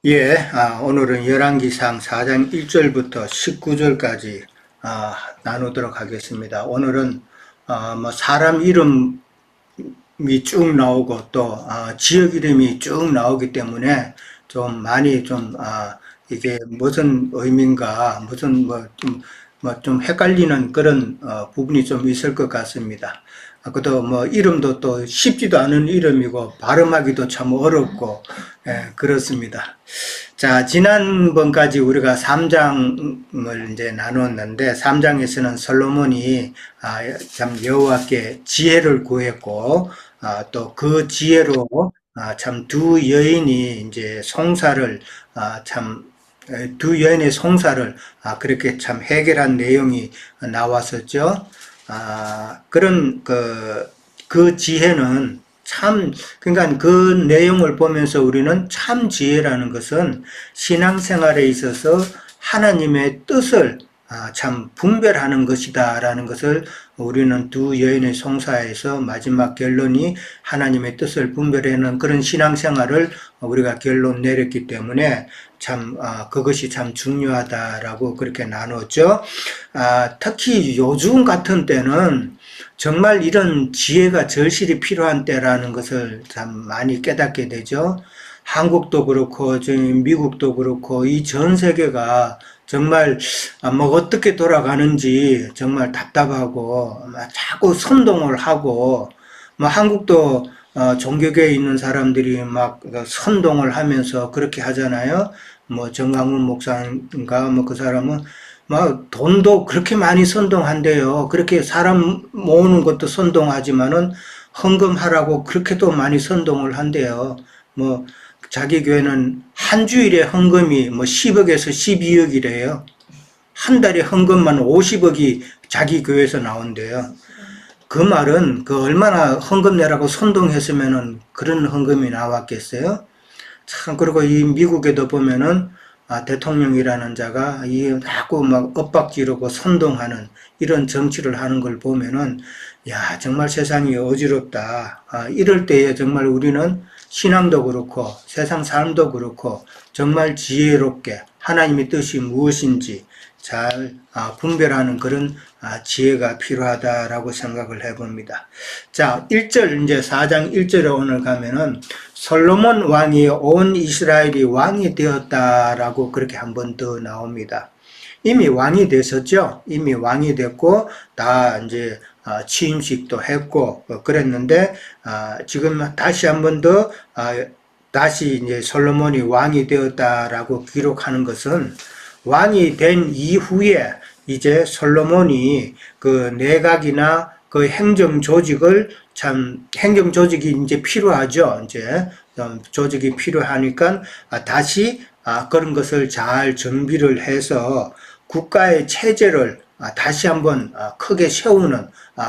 예, 오늘은 열왕기상 4장 1절부터 19절까지 나누도록 하겠습니다. 오늘은 뭐 사람 이름이 쭉 나오고 또 지역 이름이 쭉 나오기 때문에 좀 많이 좀 이게 무슨 의미인가 무슨 좀 헷갈리는 그런 부분이 좀 있을 것 같습니다. 그도 뭐 이름도 또 쉽지도 않은 이름이고 발음하기도 참 어렵고 그렇습니다. 자, 지난번까지 우리가 3장을 이제 나눴는데 3장에서는 솔로몬이 참 여호와께 지혜를 구했고 또 그 지혜로 참 두 여인이 이제 송사를 참 두 여인의 송사를 그렇게 참 해결한 내용이 나왔었죠. 그런 그 지혜는 참, 그러니까 그 내용을 보면서 우리는 참 지혜라는 것은 신앙생활에 있어서 하나님의 뜻을 참 분별하는 것이다라는 것을 우리는 두 여인의 송사에서 마지막 결론이 하나님의 뜻을 분별하는 그런 신앙생활을 우리가 결론 내렸기 때문에 참 그것이 참 중요하다라고 그렇게 나눴죠. 특히 요즘 같은 때는 정말 이런 지혜가 절실히 필요한 때라는 것을 참 많이 깨닫게 되죠. 한국도 그렇고 미국도 그렇고 이 전 세계가 정말 뭐 어떻게 돌아가는지 정말 답답하고 자꾸 선동을 하고 뭐 한국도 종교계에 있는 사람들이 막 선동을 하면서 그렇게 하잖아요. 뭐 정강훈 목사인가 뭐 그 사람은 막 돈도 그렇게 많이 선동한대요. 그렇게 사람 모으는 것도 선동하지만은 헌금하라고 그렇게도 많이 선동을 한대요. 뭐 자기 교회는 한 주일에 헌금이 뭐 10억에서 12억이래요. 한 달에 헌금만 50억이 자기 교회에서 나온대요. 그 말은 그 얼마나 헌금 내라고 선동했으면은 그런 헌금이 나왔겠어요? 참, 그리고 이 미국에도 보면은 대통령이라는 자가 이 자꾸 막 엇박지르고 선동하는 이런 정치를 하는 걸 보면은 야, 정말 세상이 어지럽다. 이럴 때에 정말 우리는 신앙도 그렇고 세상 삶도 그렇고 정말 지혜롭게 하나님의 뜻이 무엇인지 잘 분별하는 그런 지혜가 필요하다라고 생각을 해봅니다. 자, 1절 이제 4장 1절에 오늘 가면은 솔로몬 왕이 온 이스라엘이 왕이 되었다라고 그렇게 한 번 더 나옵니다. 이미 왕이 됐었죠. 이미 왕이 됐고 다 이제 취임식도 했고 그랬는데 지금 다시 한 번 더 다시 이제 솔로몬이 왕이 되었다라고 기록하는 것은 왕이 된 이후에 이제 솔로몬이 그 내각이나 그 행정 조직을 참 행정 조직이 이제 필요하죠. 이제 조직이 필요하니까 다시 그런 것을 잘 정비를 해서 국가의 체제를 다시 한번 크게 세우는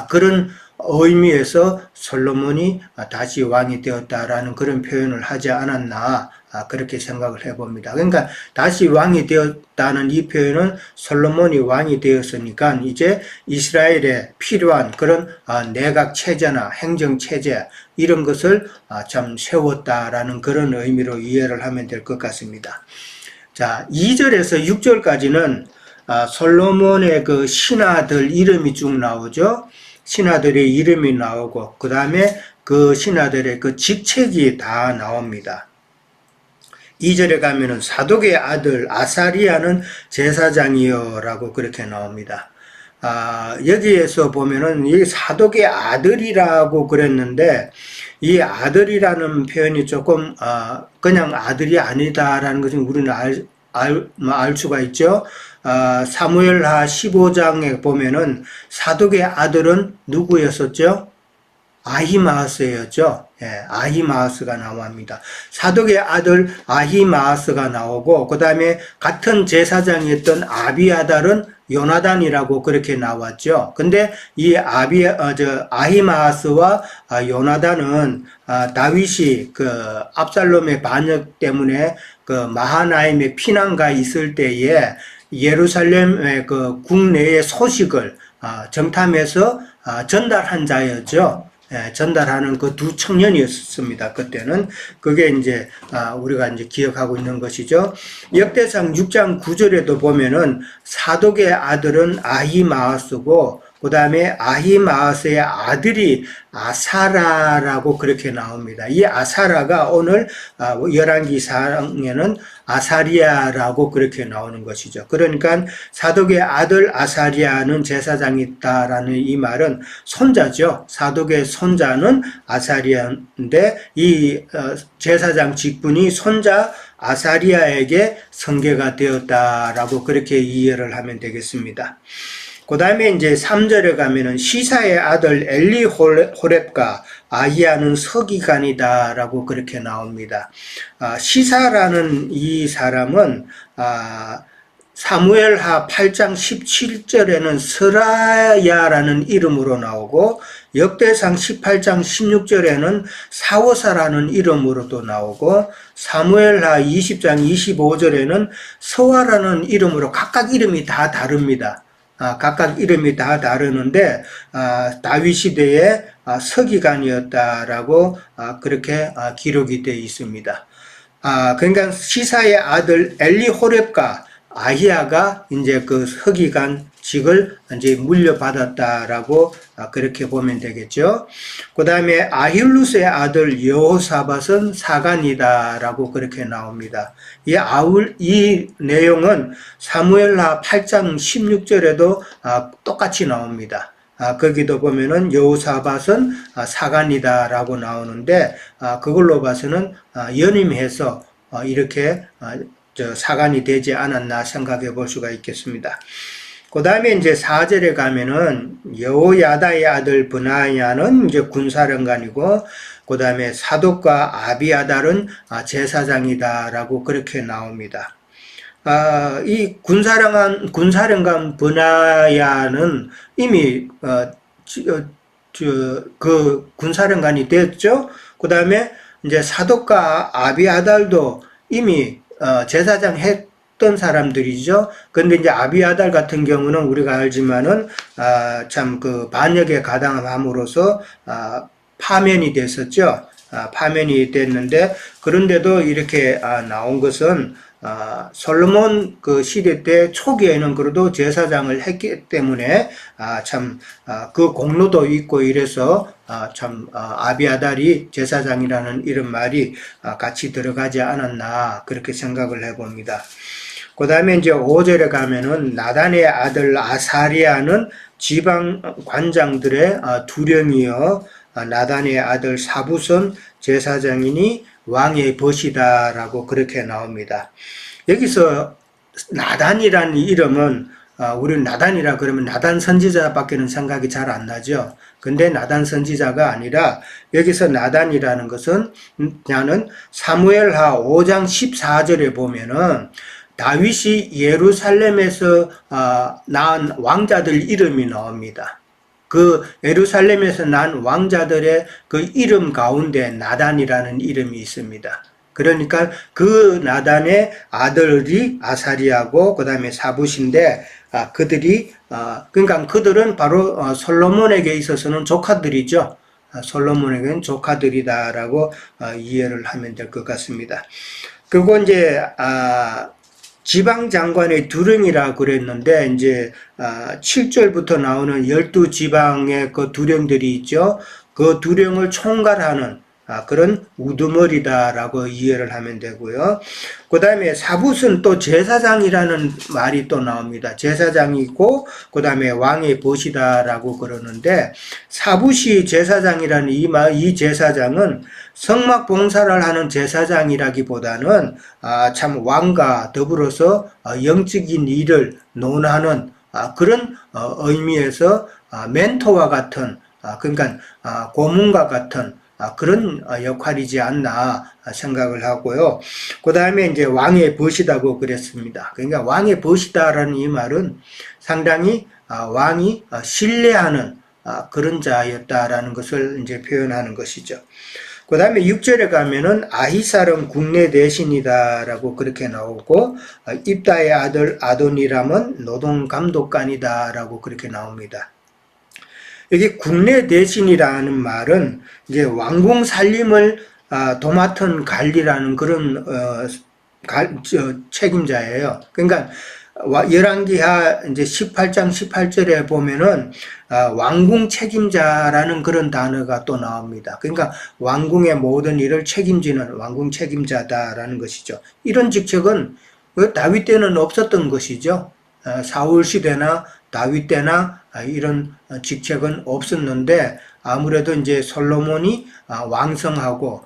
그런 의미에서 솔로몬이 다시 왕이 되었다라는 그런 표현을 하지 않았나 그렇게 생각을 해봅니다. 그러니까 다시 왕이 되었다는 이 표현은 솔로몬이 왕이 되었으니까 이제 이스라엘에 필요한 그런 내각 체제나 행정 체제 이런 것을 참 세웠다라는 그런 의미로 이해를 하면 될 것 같습니다. 자, 2절에서 6절까지는 솔로몬의 그 신하들 이름이 쭉 나오죠. 신하들의 이름이 나오고 그 다음에 그 신하들의 그 직책이 다 나옵니다. 2절에 가면은 사독의 아들 아사리아는 제사장이요 라고 그렇게 나옵니다. 여기에서 보면은 이 사독의 아들이라고 그랬는데 이 아들이라는 표현이 조금 그냥 아들이 아니다라는 것을 우리는 알 수가 있죠. 사무엘하 15장에 보면은 사독의 아들은 누구였었죠? 아히마아스였죠. 예, 아히마아스가 나옵니다. 사독의 아들 아히마아스가 나오고 그 다음에 같은 제사장이었던 아비아달은 요나단이라고 그렇게 나왔죠. 근데 이 아히마아스와 요나단은 다윗이 그 압살롬의 반역 때문에 그 마하나임에 피난가 있을 때에 예루살렘의 그 국내의 소식을 정탐해서 전달한 자였죠. 전달하는 그 두 청년이었습니다. 그때는 그게 이제 우리가 이제 기억하고 있는 것이죠. 역대상 6장 9절에도 보면은 사독의 아들은 아히마아스고 그 다음에 아히마아스의 아들이 아사라라고 그렇게 나옵니다. 이 아사라가 오늘 열왕기상에는 아사리아라고 그렇게 나오는 것이죠. 그러니까 사독의 아들 아사리아는 제사장이다라는 이 말은 손자죠. 사독의 손자는 아사리아인데 이 제사장 직분이 손자 아사리아에게 성계가 되었다라고 그렇게 이해를 하면 되겠습니다. 그 다음에 이제 3절에 가면은 시사의 아들 엘리 호렙과 아히야는 서기관이다라고 그렇게 나옵니다. 시사라는 이 사람은 사무엘하 8장 17절에는 스라야라는 이름으로 나오고 역대상 18장 16절에는 사워사라는 이름으로도 나오고 사무엘하 20장 25절에는 서와라는 이름으로 각각 이름이 다 다릅니다. 각각 이름이 다 다르는데 다윗 시대의 서기관이었다라고 그렇게 기록이 되어 있습니다. 그러니까 시사의 아들 엘리 호렙과 아히야가 이제 그 서기관직을 이제 물려받았다라고 그렇게 보면 되겠죠. 그 다음에 아힐루스의 아들 여호사밧은 사관이다라고 그렇게 나옵니다. 이 내용은 사무엘하 8장 16절에도 똑같이 나옵니다. 거기도 보면은 여호사밧은 사관이다라고 나오는데 그걸로 봐서는 연임해서 이렇게 사관이 되지 않았나 생각해 볼 수가 있겠습니다. 그 다음에 이제 4절에 가면은 여호야다의 아들 브나야는 이제 군사령관이고 그 다음에 사독과 아비아달은 제사장이다라고 그렇게 나옵니다. 이 군사령관 브나야는 이미 그 군사령관이 됐죠. 그 다음에 이제 사독과 아비아달도 이미 제사장 했던 사람들이죠. 근데 이제 아비아달 같은 경우는 우리가 알지만은 참 그 반역에 가담함으로써 파면이 됐었죠. 파면이 됐는데 그런데도 이렇게 나온 것은 솔로몬 그 시대 때 초기에는 그래도 제사장을 했기 때문에 참 그 공로도 있고 이래서 참 아비아달이 제사장이라는 이런 말이 같이 들어가지 않았나 그렇게 생각을 해봅니다. 그 다음에 이제 5절에 가면은 나단의 아들 아사리아는 지방 관장들의 두령이요 나단의 아들 사붓은 제사장이니 왕의 벗이다라고 그렇게 나옵니다. 여기서 나단이라는 이름은 우리는 나단이라 그러면 나단 선지자밖에는 생각이 잘 안 나죠. 근데 나단 선지자가 아니라 여기서 나단이라는 것은 나는 사무엘하 5장 14절에 보면은 다윗이 예루살렘에서 낳은 왕자들 이름이 나옵니다. 그 예루살렘에서 난 왕자들의 그 이름 가운데 나단이라는 이름이 있습니다. 그러니까 그 나단의 아들이 아사리아고 그 다음에 사붓인데 그들이 그러니까 그들은 바로 솔로몬에게 있어서는 조카들이죠. 솔로몬에게는 조카들이다라고 이해를 하면 될 것 같습니다. 그리고 이제 지방 장관의 두령이라 그랬는데 이제 7절부터 나오는 12지방의 그 두령들이 있죠. 그 두령을 총괄하는 그런 우두머리다라고 이해를 하면 되고요. 그 다음에 사붓은 또 제사장이라는 말이 또 나옵니다. 제사장이고 그 다음에 왕의 벗이다라고 그러는데 사붓이 제사장이라는 이 제사장은 성막 봉사를 하는 제사장이라기보다는 참 왕과 더불어서 영적인 일을 논하는 그런 의미에서 멘토와 같은 그러니까 고문과 같은 그런 역할이지 않나 생각을 하고요. 그 다음에 이제 왕의 벗이다고 그랬습니다. 그러니까 왕의 벗이다라는 이 말은 상당히 왕이 신뢰하는 그런 자였다라는 것을 이제 표현하는 것이죠. 그 다음에 6절에 가면은 아히살은 국내 대신이다라고 그렇게 나오고 입다의 아들 아도니람은 노동감독관이다라고 그렇게 나옵니다. 여기 국내 대신이라는 말은 이제 왕궁 살림을 도맡은 관리라는 그런 책임자예요. 그러니까 열왕기하 이제 18장 18절에 보면은 왕궁 책임자라는 그런 단어가 또 나옵니다. 그러니까 왕궁의 모든 일을 책임지는 왕궁 책임자다라는 것이죠. 이런 직책은 다윗 때는 없었던 것이죠. 사울 시대나 다윗 때나 이런 직책은 없었는데 아무래도 이제 솔로몬이 왕성하고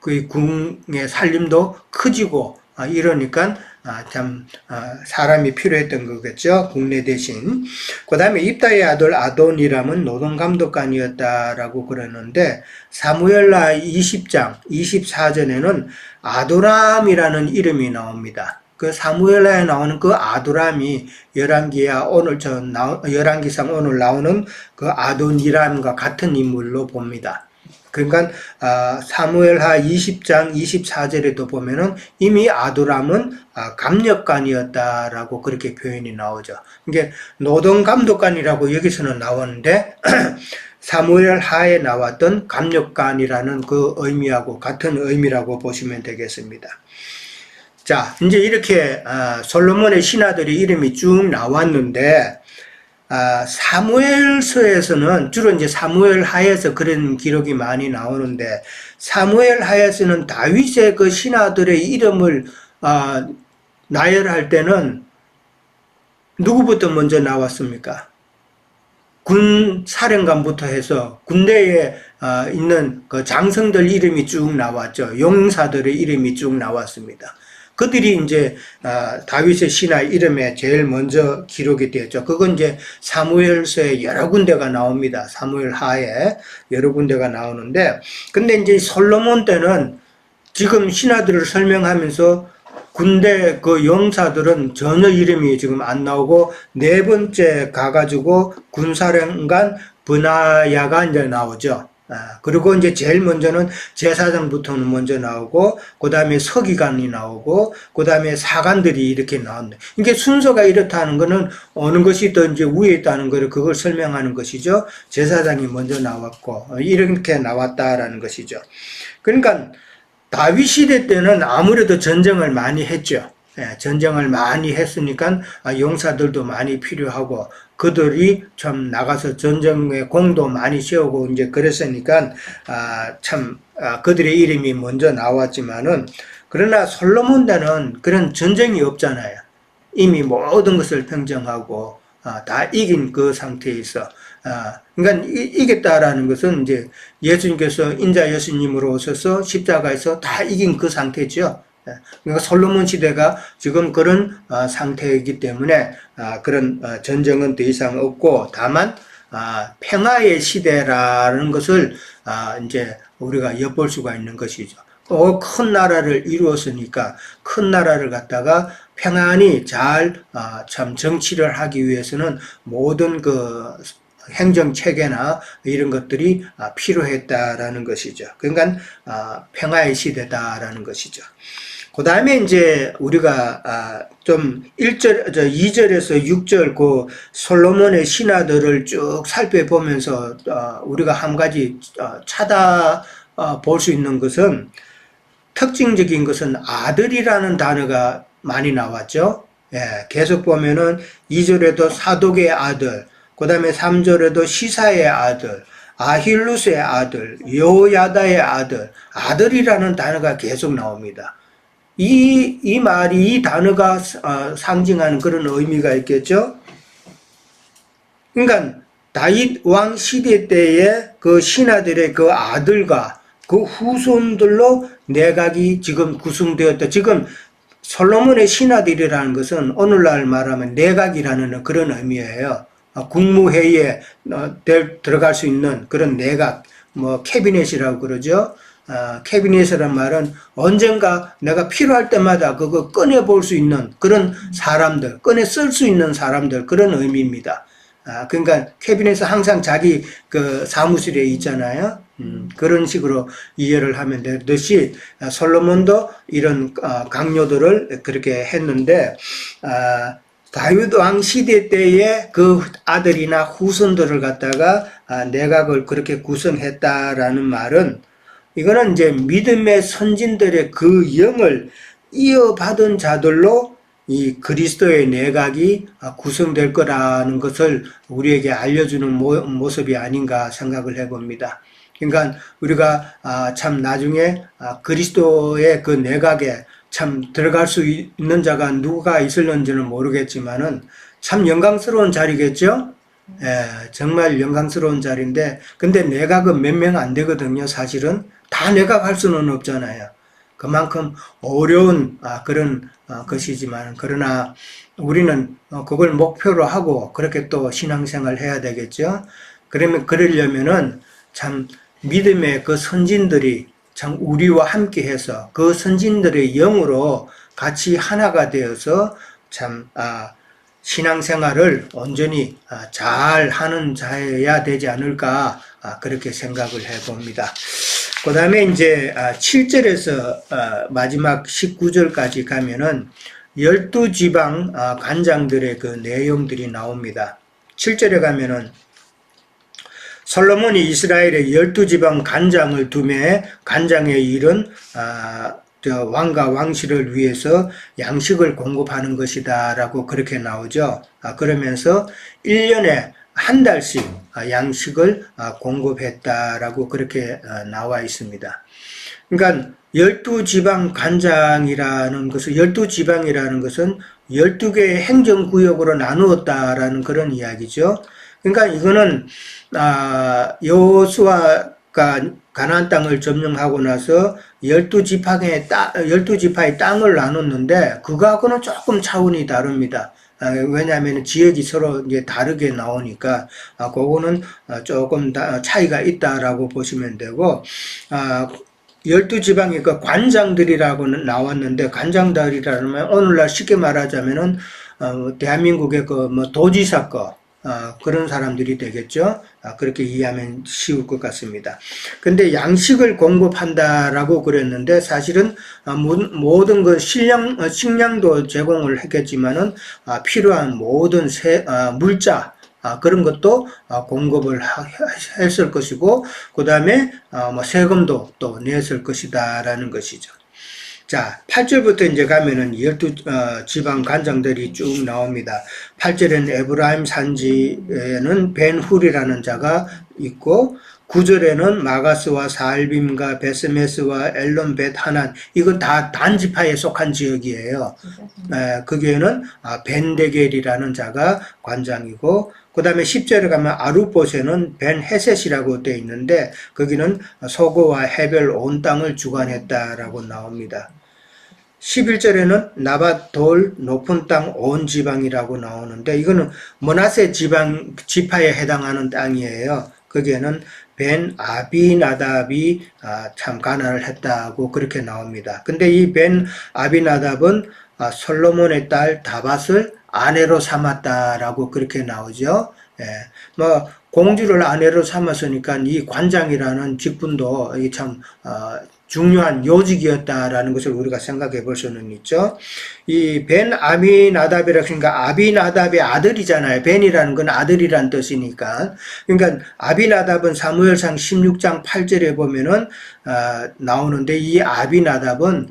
그 궁의 살림도 커지고 이러니까 참 사람이 필요했던 거겠죠. 국내 대신. 그 다음에 입다의 아들 아돈이람은 노동감독관이었다라고 그러는데 사무엘하 20장 24절에는 아도람이라는 이름이 나옵니다. 그 사무엘하에 나오는 그 아도람이 열왕기상 오늘 나오는 그 아도니람과 같은 인물로 봅니다. 그러니까 사무엘하 20장 24절에도 보면은 이미 아도람은 감력관이었다라고 그렇게 표현이 나오죠. 이게 노동감독관이라고 여기서는 나오는데 사무엘하에 나왔던 감력관이라는 그 의미하고 같은 의미라고 보시면 되겠습니다. 자, 이제 이렇게 솔로몬의 신하들이 이름이 쭉 나왔는데 사무엘서에서는 주로 이제 사무엘하에서 그런 기록이 많이 나오는데 사무엘하에서는 다윗의 그 신하들의 이름을 나열할 때는 누구부터 먼저 나왔습니까? 군 사령관부터 해서 군대에 있는 그 장성들 이름이 쭉 나왔죠. 용사들의 이름이 쭉 나왔습니다. 그들이 이제 다윗의 신하 이름에 제일 먼저 기록이 되었죠. 그건 이제 사무엘서에 여러 군데가 나옵니다. 사무엘하에 여러 군데가 나오는데, 근데 이제 솔로몬 때는 지금 신하들을 설명하면서 군대 그 용사들은 전혀 이름이 지금 안 나오고 네 번째 가가지고 군사령관 브나야가 이제 나오죠. 그리고 이제 제일 먼저는 제사장부터는 먼저 나오고, 그 다음에 서기관이 나오고, 그 다음에 사관들이 이렇게 나온다. 이게 순서가 이렇다는 거는 어느 것이 더 이제 위에 있다는 거를 그걸 설명하는 것이죠. 제사장이 먼저 나왔고, 이렇게 나왔다라는 것이죠. 그러니까 다윗 시대 때는 아무래도 전쟁을 많이 했죠. 전쟁을 많이 했으니까 용사들도 많이 필요하고 그들이 참 나가서 전쟁에 공도 많이 세우고 이제 그랬으니까 그들의 이름이 먼저 나왔지만은 그러나 솔로몬 때는 그런 전쟁이 없잖아요. 이미 모든 것을 평정하고 다 이긴 그 상태에 있어. 그러니까 이겼다라는 것은 이제 예수님께서 인자 예수님으로 오셔서 십자가에서 다 이긴 그 상태죠. 그러니까 솔로몬 시대가 지금 그런 상태이기 때문에 그런 전쟁은 더 이상 없고 다만 평화의 시대라는 것을 이제 우리가 엿볼 수가 있는 것이죠. 큰 나라를 이루었으니까 큰 나라를 갖다가 평안히 잘 참 정치를 하기 위해서는 모든 그 행정 체계나 이런 것들이 필요했다라는 것이죠. 그러니까 평화의 시대다라는 것이죠. 그 다음에 이제 우리가 좀 2절에서 6절 그 솔로몬의 신하들을 쭉 살펴보면서 우리가 한 가지 찾아볼 수 있는 것은 특징적인 것은 아들이라는 단어가 많이 나왔죠. 계속 보면은 2절에도 사독의 아들, 그 다음에 3절에도 시사의 아들, 아힐루스의 아들, 요야다의 아들, 아들이라는 단어가 계속 나옵니다. 이 말이, 이 단어가 상징하는 그런 의미가 있겠죠? 그러니까, 다윗 왕 시대 때의 그 신하들의 그 아들과 그 후손들로 내각이 지금 구성되었다. 지금 솔로몬의 신하들이라는 것은 오늘날 말하면 내각이라는 그런 의미예요. 국무회의에 들어갈 수 있는 그런 내각, 캐비넷이라고 그러죠. 캐비넷이란 말은 언젠가 내가 필요할 때마다 그거 꺼내볼 수 있는 그런 사람들, 꺼내 쓸 수 있는 사람들, 그런 의미입니다. 그러니까 캐비넷은 항상 자기 그 사무실에 있잖아요. 그런 식으로 이해를 하면 되듯이 솔로몬도 이런 강요들을 그렇게 했는데 다윗 왕 시대 때에 그 아들이나 후손들을 갖다가 내각을 그렇게 구성했다라는 말은, 이거는 이제 믿음의 선진들의 그 영을 이어받은 자들로 이 그리스도의 내각이 구성될 거라는 것을 우리에게 알려주는 모습이 아닌가 생각을 해봅니다. 그러니까 우리가 참 나중에 그리스도의 그 내각에 참 들어갈 수 있는 자가 누가 있을는지는 모르겠지만은 참 영광스러운 자리겠죠? 예, 정말 영광스러운 자리인데, 근데 내각은 몇 명 안 되거든요, 사실은. 다 내각할 수는 없잖아요. 그만큼 어려운 그런 것이지만, 그러나 우리는 그걸 목표로 하고 그렇게 또 신앙생활 해야 되겠죠. 그러려면은 참 믿음의 그 선진들이 참 우리와 함께 해서 그 선진들의 영으로 같이 하나가 되어서 참 신앙생활을 온전히 잘 하는 자여야 되지 않을까 그렇게 생각을 해봅니다. 그 다음에 이제 7절에서 마지막 19절까지 가면은 12지방 관장들의 그 내용들이 나옵니다. 7절에 가면은 솔로몬이 이스라엘의 12지방 관장을 두매 관장의 일은 왕과 왕실을 위해서 양식을 공급하는 것이다 라고 그렇게 나오죠. 그러면서 1년에 한 달씩 양식을 공급했다라고 그렇게 나와 있습니다. 그러니까 12지방 관장이라는 것은, 12지방이라는 것은 12개의 행정구역으로 나누었다라는 그런 이야기죠. 그러니까 이거는 여호수아가 가나안 땅을 점령하고 나서 12지파의 땅을 나눴는데 그거하고는 조금 차원이 다릅니다. 왜냐하면 지역이 서로 이제 다르게 나오니까 그거는 조금 차이가 있다라고 보시면 되고, 12지방이 그 관장들이라고는 나왔는데, 관장들이라면 오늘날 쉽게 말하자면은 대한민국의 그 뭐 도지사 그런 사람들이 되겠죠. 그렇게 이해하면 쉬울 것 같습니다. 근데 양식을 공급한다라고 그랬는데, 사실은 모든 그 식량도 제공을 했겠지만은 필요한 모든 물자 그런 것도 공급을 했을 것이고, 그 다음에 뭐 세금도 또 냈을 것이다라는 것이죠. 자, 8절부터 이제 가면은 12지방 관장들이 쭉 나옵니다. 8절에는 에브라임 산지에는 벤훌이라는 자가 있고, 9절에는 마가스와 살빔과 베스메스와 엘론 벳하난, 이건 다 단지파에 속한 지역이에요. 거기에는 벤데겔이라는 자가 관장이고, 그 다음에 10절에 가면 아룻봇에는 벤헤셋이라고 되어 있는데, 거기는 소고와 해별 온 땅을 주관했다라고 나옵니다. 11절에는 나밧돌 높은 땅 온 지방이라고 나오는데, 이거는 므낫세 지파에 해당하는 땅이에요. 거기에는 벤 아비나답이 참 가난을 했다고 그렇게 나옵니다. 근데 이 벤 아비나답은 솔로몬의 딸 다밧을 아내로 삼았다라고 그렇게 나오죠. 예, 뭐 공주를 아내로 삼았으니까 이 관장이라는 직분도 참 중요한 요직이었다라는 것을 우리가 생각해 볼 수는 있죠. 이 벤 아비나답이라고 하니까 아비나답의 아들이잖아요. 벤이라는 건 아들이란 뜻이니까. 그러니까 아비나답은 사무엘상 16장 8절에 보면은 나오는데, 이 아비나답은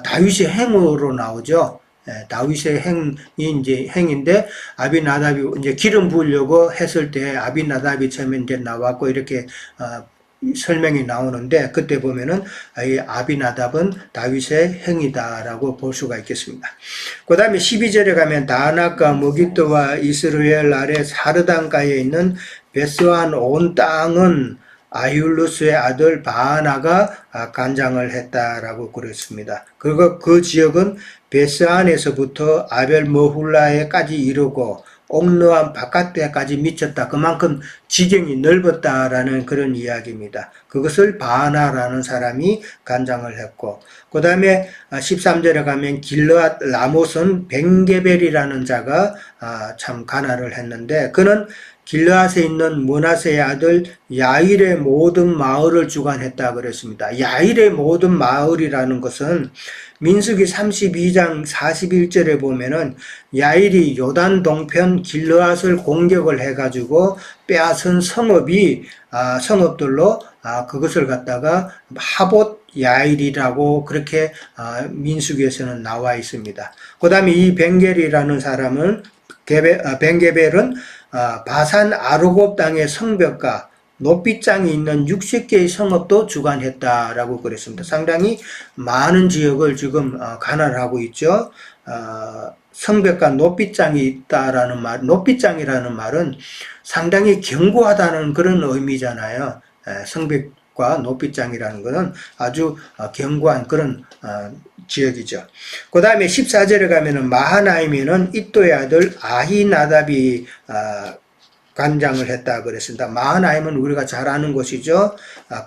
다윗의 행으로 나오죠. 다윗의 행인데, 아비나답이 이제 기름 부으려고 했을 때 아비나답이 처음에 이제 나왔고 이렇게 설명이 나오는데, 그때 보면은 이 아비나답은 다윗의 행이다라고 볼 수가 있겠습니다. 그 다음에 12절에 가면 다낙과 무기토와 이스라엘 아래 사르단가에 있는 베스한 온 땅은 아율루스의 아들 바하나가 관장을 했다라고 그랬습니다. 그리고 그 지역은 베스안에서부터 아벨머훌라에까지 이르고 옥르암 바깥에까지 미쳤다. 그만큼 지경이 넓었다라는 그런 이야기입니다. 그것을 바하나라는 사람이 관장을 했고, 그 다음에 13절에 가면 길르앗 라못은 벤게벨이라는 자가 참 관할을 했는데, 그는 길르앗에 있는 므낫세의 아들 야일의 모든 마을을 주관했다 그랬습니다. 야일의 모든 마을이라는 것은 민수기 32장 41절에 보면은 야일이 요단 동편 길르앗을 공격을 해가지고 빼앗은 성읍들로 그것을 갖다가 하봇 야일이라고 그렇게 민수기에서는 나와 있습니다. 그 다음에 이 벤겔이라는 사람은 벤게벨은 바산 아르곱 땅의 성벽과 높이장이 있는 60개의 성읍도 주관했다라고 그랬습니다. 상당히 많은 지역을 지금 관할하고 있죠. 성벽과 높이장이 있다라는 말, 높이장이라는 말은 상당히 견고하다는 그런 의미잖아요. 성벽과 높이장이라는 것은 아주 견고한 그런 지역이죠. 그 다음에 14절에 가면은 마하나임에는 이또의 아들 아히나답이 관장을 했다 그랬습니다. 마하나임은 우리가 잘 아는 곳이죠.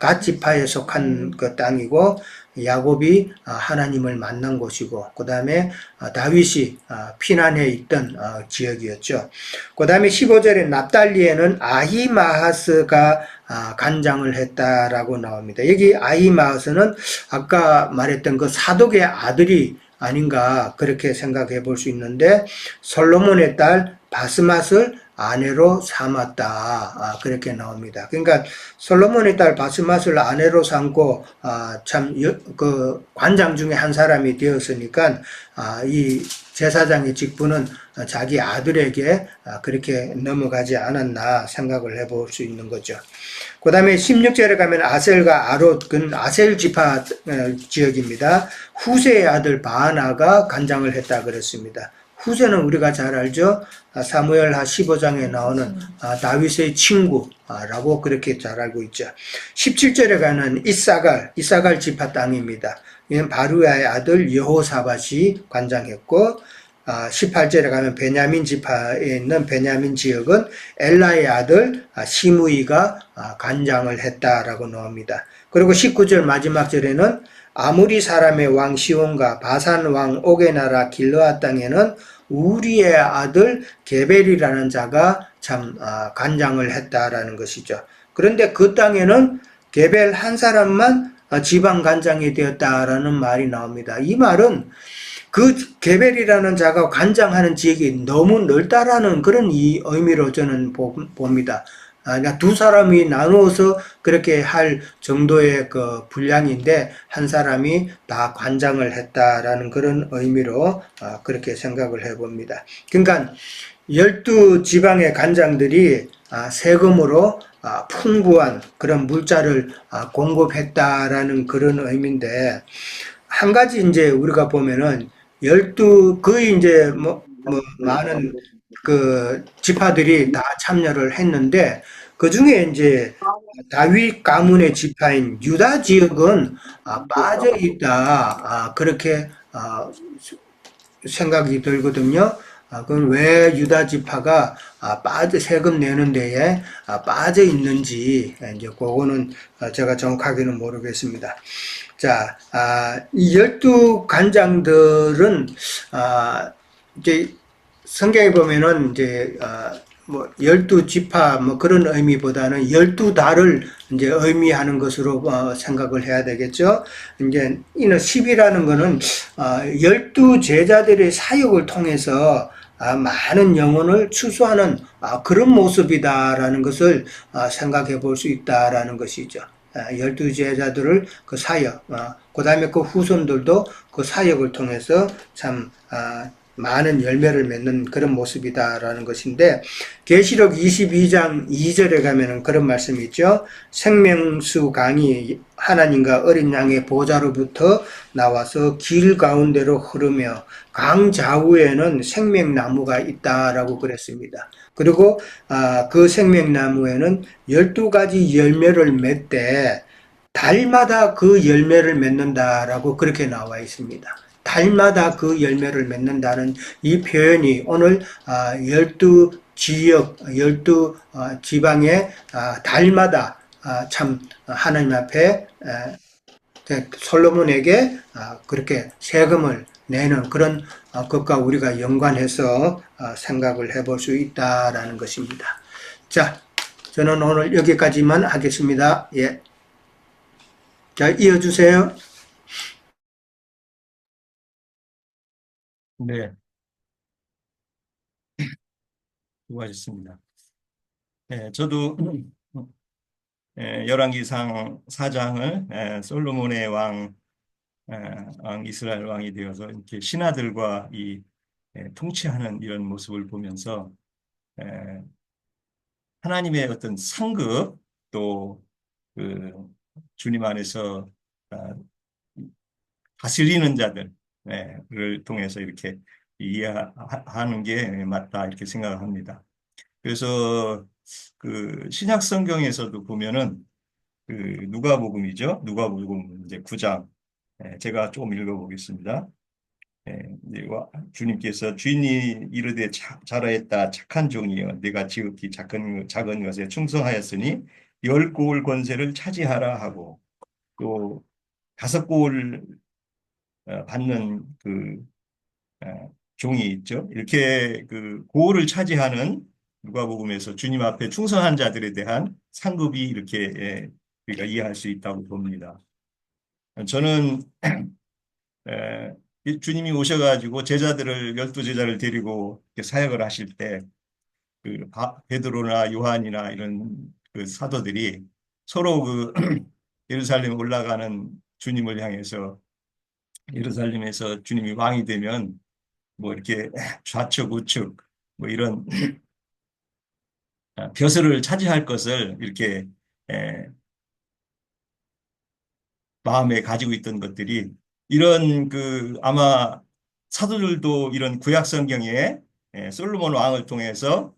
갓 지파에 속한 그 땅이고 야곱이 하나님을 만난 곳이고 그 다음에 다윗이 피난해 있던 지역이었죠. 그 다음에 15절에 납달리에는 아히마하스가 관장을 했다라고 나옵니다. 여기 아히마하스는 아까 말했던 그 사독의 아들이 아닌가 그렇게 생각해 볼 수 있는데 솔로몬의 딸 바스맛을 아내로 삼았다. 그렇게 나옵니다. 그러니까 솔로몬의 딸 바스맛을 아내로 삼고 참 그 관장 중에 한 사람이 되었으니까 이 제사장의 직분은 자기 아들에게 그렇게 넘어가지 않았나 생각을 해볼 수 있는 거죠. 그 다음에 16절에 가면 아셀과 아롯, 그건 아셀 지파 지역입니다. 후세의 아들 바하나가 관장을 했다 그랬습니다. 후세는 우리가 잘 알죠. 사무엘하 15장에 나오는 다윗의 친구라고 그렇게 잘 알고 있죠. 17절에 가는 이사갈 지파 땅입니다. 이는 바루야의 아들 여호사밧이 관장했고 18절에 가면 베냐민 지파에 있는 베냐민 지역은 엘라의 아들 시므이가 관장을 했다라고 나옵니다. 그리고 19절 마지막 절에는 아무리 사람의 왕 시온과 바산 왕 옥의 나라 길르앗 땅에는 우리의 아들 게벨이라는 자가 참 관장을 했다라는 것이죠. 그런데 그 땅에는 게벨 한 사람만 지방 관장이 되었다라는 말이 나옵니다. 이 말은 그 게벨이라는 자가 관장하는 지역이 너무 넓다라는 그런 이 의미로 저는 봅니다. 그러니까 두 사람이 나누어서 그렇게 할 정도의 그 분량인데 한 사람이 다 관장을 했다라는 그런 의미로 그렇게 생각을 해봅니다. 그러니까 12지방의 관장들이 세금으로 풍부한 그런 물자를 공급했다라는 그런 의미인데 한 가지 이제 우리가 보면은 거의 이제 많은 그 지파들이 다 참여를 했는데 그 중에 이제 다윗 가문의 지파인 유다 지역은 빠져 있다 그렇게 생각이 들거든요. 그럼 왜 유다 지파가 세금 내는 데에 빠져 있는지 이제 그거는 제가 정확하게는 모르겠습니다. 자, 이 12관장들은 이제 성경에 보면은 이제 12지파 그런 의미보다는 12달을 이제 의미하는 것으로 생각을 해야 되겠죠. 이제 이는 10이라는 거는 12제자들의 사역을 통해서 많은 영혼을 추수하는 그런 모습이다라는 것을 생각해 볼 수 있다라는 것이죠. 12제자들을 그 사역, 그 다음에 그 후손들도 그 사역을 통해서 참 많은 열매를 맺는 그런 모습이다라는 것인데 계시록 22장 2절에 가면은 그런 말씀이 있죠. 생명수 강이 하나님과 어린 양의 보좌로부터 나와서 길 가운데로 흐르며 강 좌우에는 생명나무가 있다라고 그랬습니다. 그리고 그 생명나무에는 12가지 열매를 맺되 달마다 그 열매를 맺는다라고 그렇게 나와 있습니다. 달마다 그 열매를 맺는다는 이 표현이 오늘 12지역, 12지방의 달마다 참 하나님 앞에 솔로몬에게 그렇게 세금을 내는 그런 것과 우리가 연관해서 생각을 해볼 수 있다라는 것입니다. 자, 저는 오늘 여기까지만 하겠습니다. 예. 자, 이어주세요. 네, 수고하셨습니다. 저도 열왕기상 4장을 솔로몬의 왕 이스라엘 왕이 되어서 이렇게 신하들과 통치하는 이런 모습을 보면서 에, 하나님의 어떤 상급 또 그 주님 안에서 아, 다스리는 자들을 통해서 이렇게 이해하는 게 맞다 이렇게 생각합니다. 그래서 그 신약 성경에서도 보면은 그 누가복음이죠. 누가복음 이제 9장. 제가 조금 읽어보겠습니다. 이제 주님께서 주인이 이르되 잘하였다 착한 종이여 내가 지극히 작은 것에 충성하였으니 열 고을 권세를 차지하라 하고 또 다섯 고을 받는 종이 있죠. 이렇게 그 고을을 차지하는 누가복음에서 주님 앞에 충성한 자들에 대한 상급이 이렇게 우리가 이해할 수 있다고 봅니다. 저는 주님이 오셔가지고 제자들을 열두 제자를 데리고 이렇게 사역을 하실 때 그 베드로나 요한이나 이런 그 사도들이 서로 그 예루살렘 올라가는 주님을 향해서 예루살렘에서 주님이 왕이 되면 뭐 이렇게 좌측 우측 뭐 이런 벼슬을 차지할 것을 이렇게 에, 마음에 가지고 있던 것들이 이런 그 아마 사도들도 이런 구약 성경에 솔로몬 왕을 통해서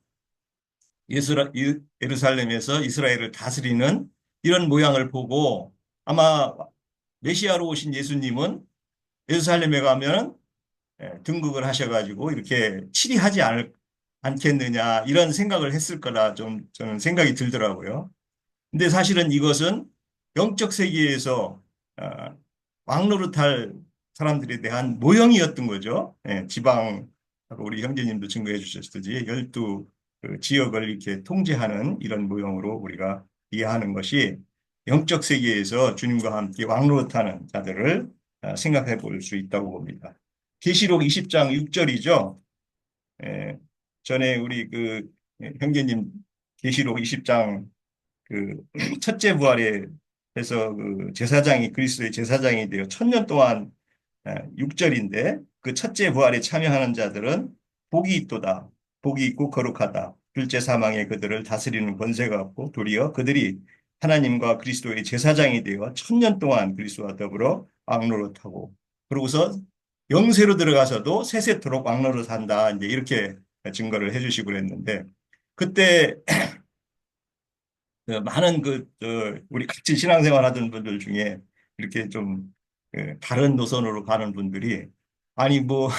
예루살렘에서 이스라엘을 다스리는 이런 모양을 보고 아마 메시아로 오신 예수님은 예루살렘에 가면 등극을 하셔가지고 이렇게 치리하지 않겠느냐 이런 생각을 했을 거라 좀 저는 생각이 들더라고요. 근데 사실은 이것은 영적 세계에서 어, 왕노릇할 사람들에 대한 모형이었던 거죠. 지방 우리 형제님도 증거해 주셨듯이 12 그 지역을 이렇게 통제하는 이런 모형으로 우리가 이해하는 것이 영적 세계에서 주님과 함께 왕노릇하는 자들을 생각해 볼 수 있다고 봅니다. 계시록 20장 6절이죠. 전에 우리 그 형제님 계시록 20장 그 첫째 부활에 해서 그 제사장이 그리스도의 제사장이 되어 1000년 동안 6절인데 그 첫째 부활에 참여하는 자들은 복이 있도다. 복이 있고 거룩하다. 둘째 사망에 그들을 다스리는 권세가 없고 도리어 그들이 하나님과 그리스도의 제사장이 되어 1000년 동안 그리스도와 더불어 왕노릇하고 그러고서 영세로 들어가서도 세세토록 왕노릇한다. 이제 이렇게 증거를 해주시고 그랬는데 그때 많은 우리 같이 신앙생활 하던 분들 중에 이렇게 좀 다른 노선으로 가는 분들이 아니 뭐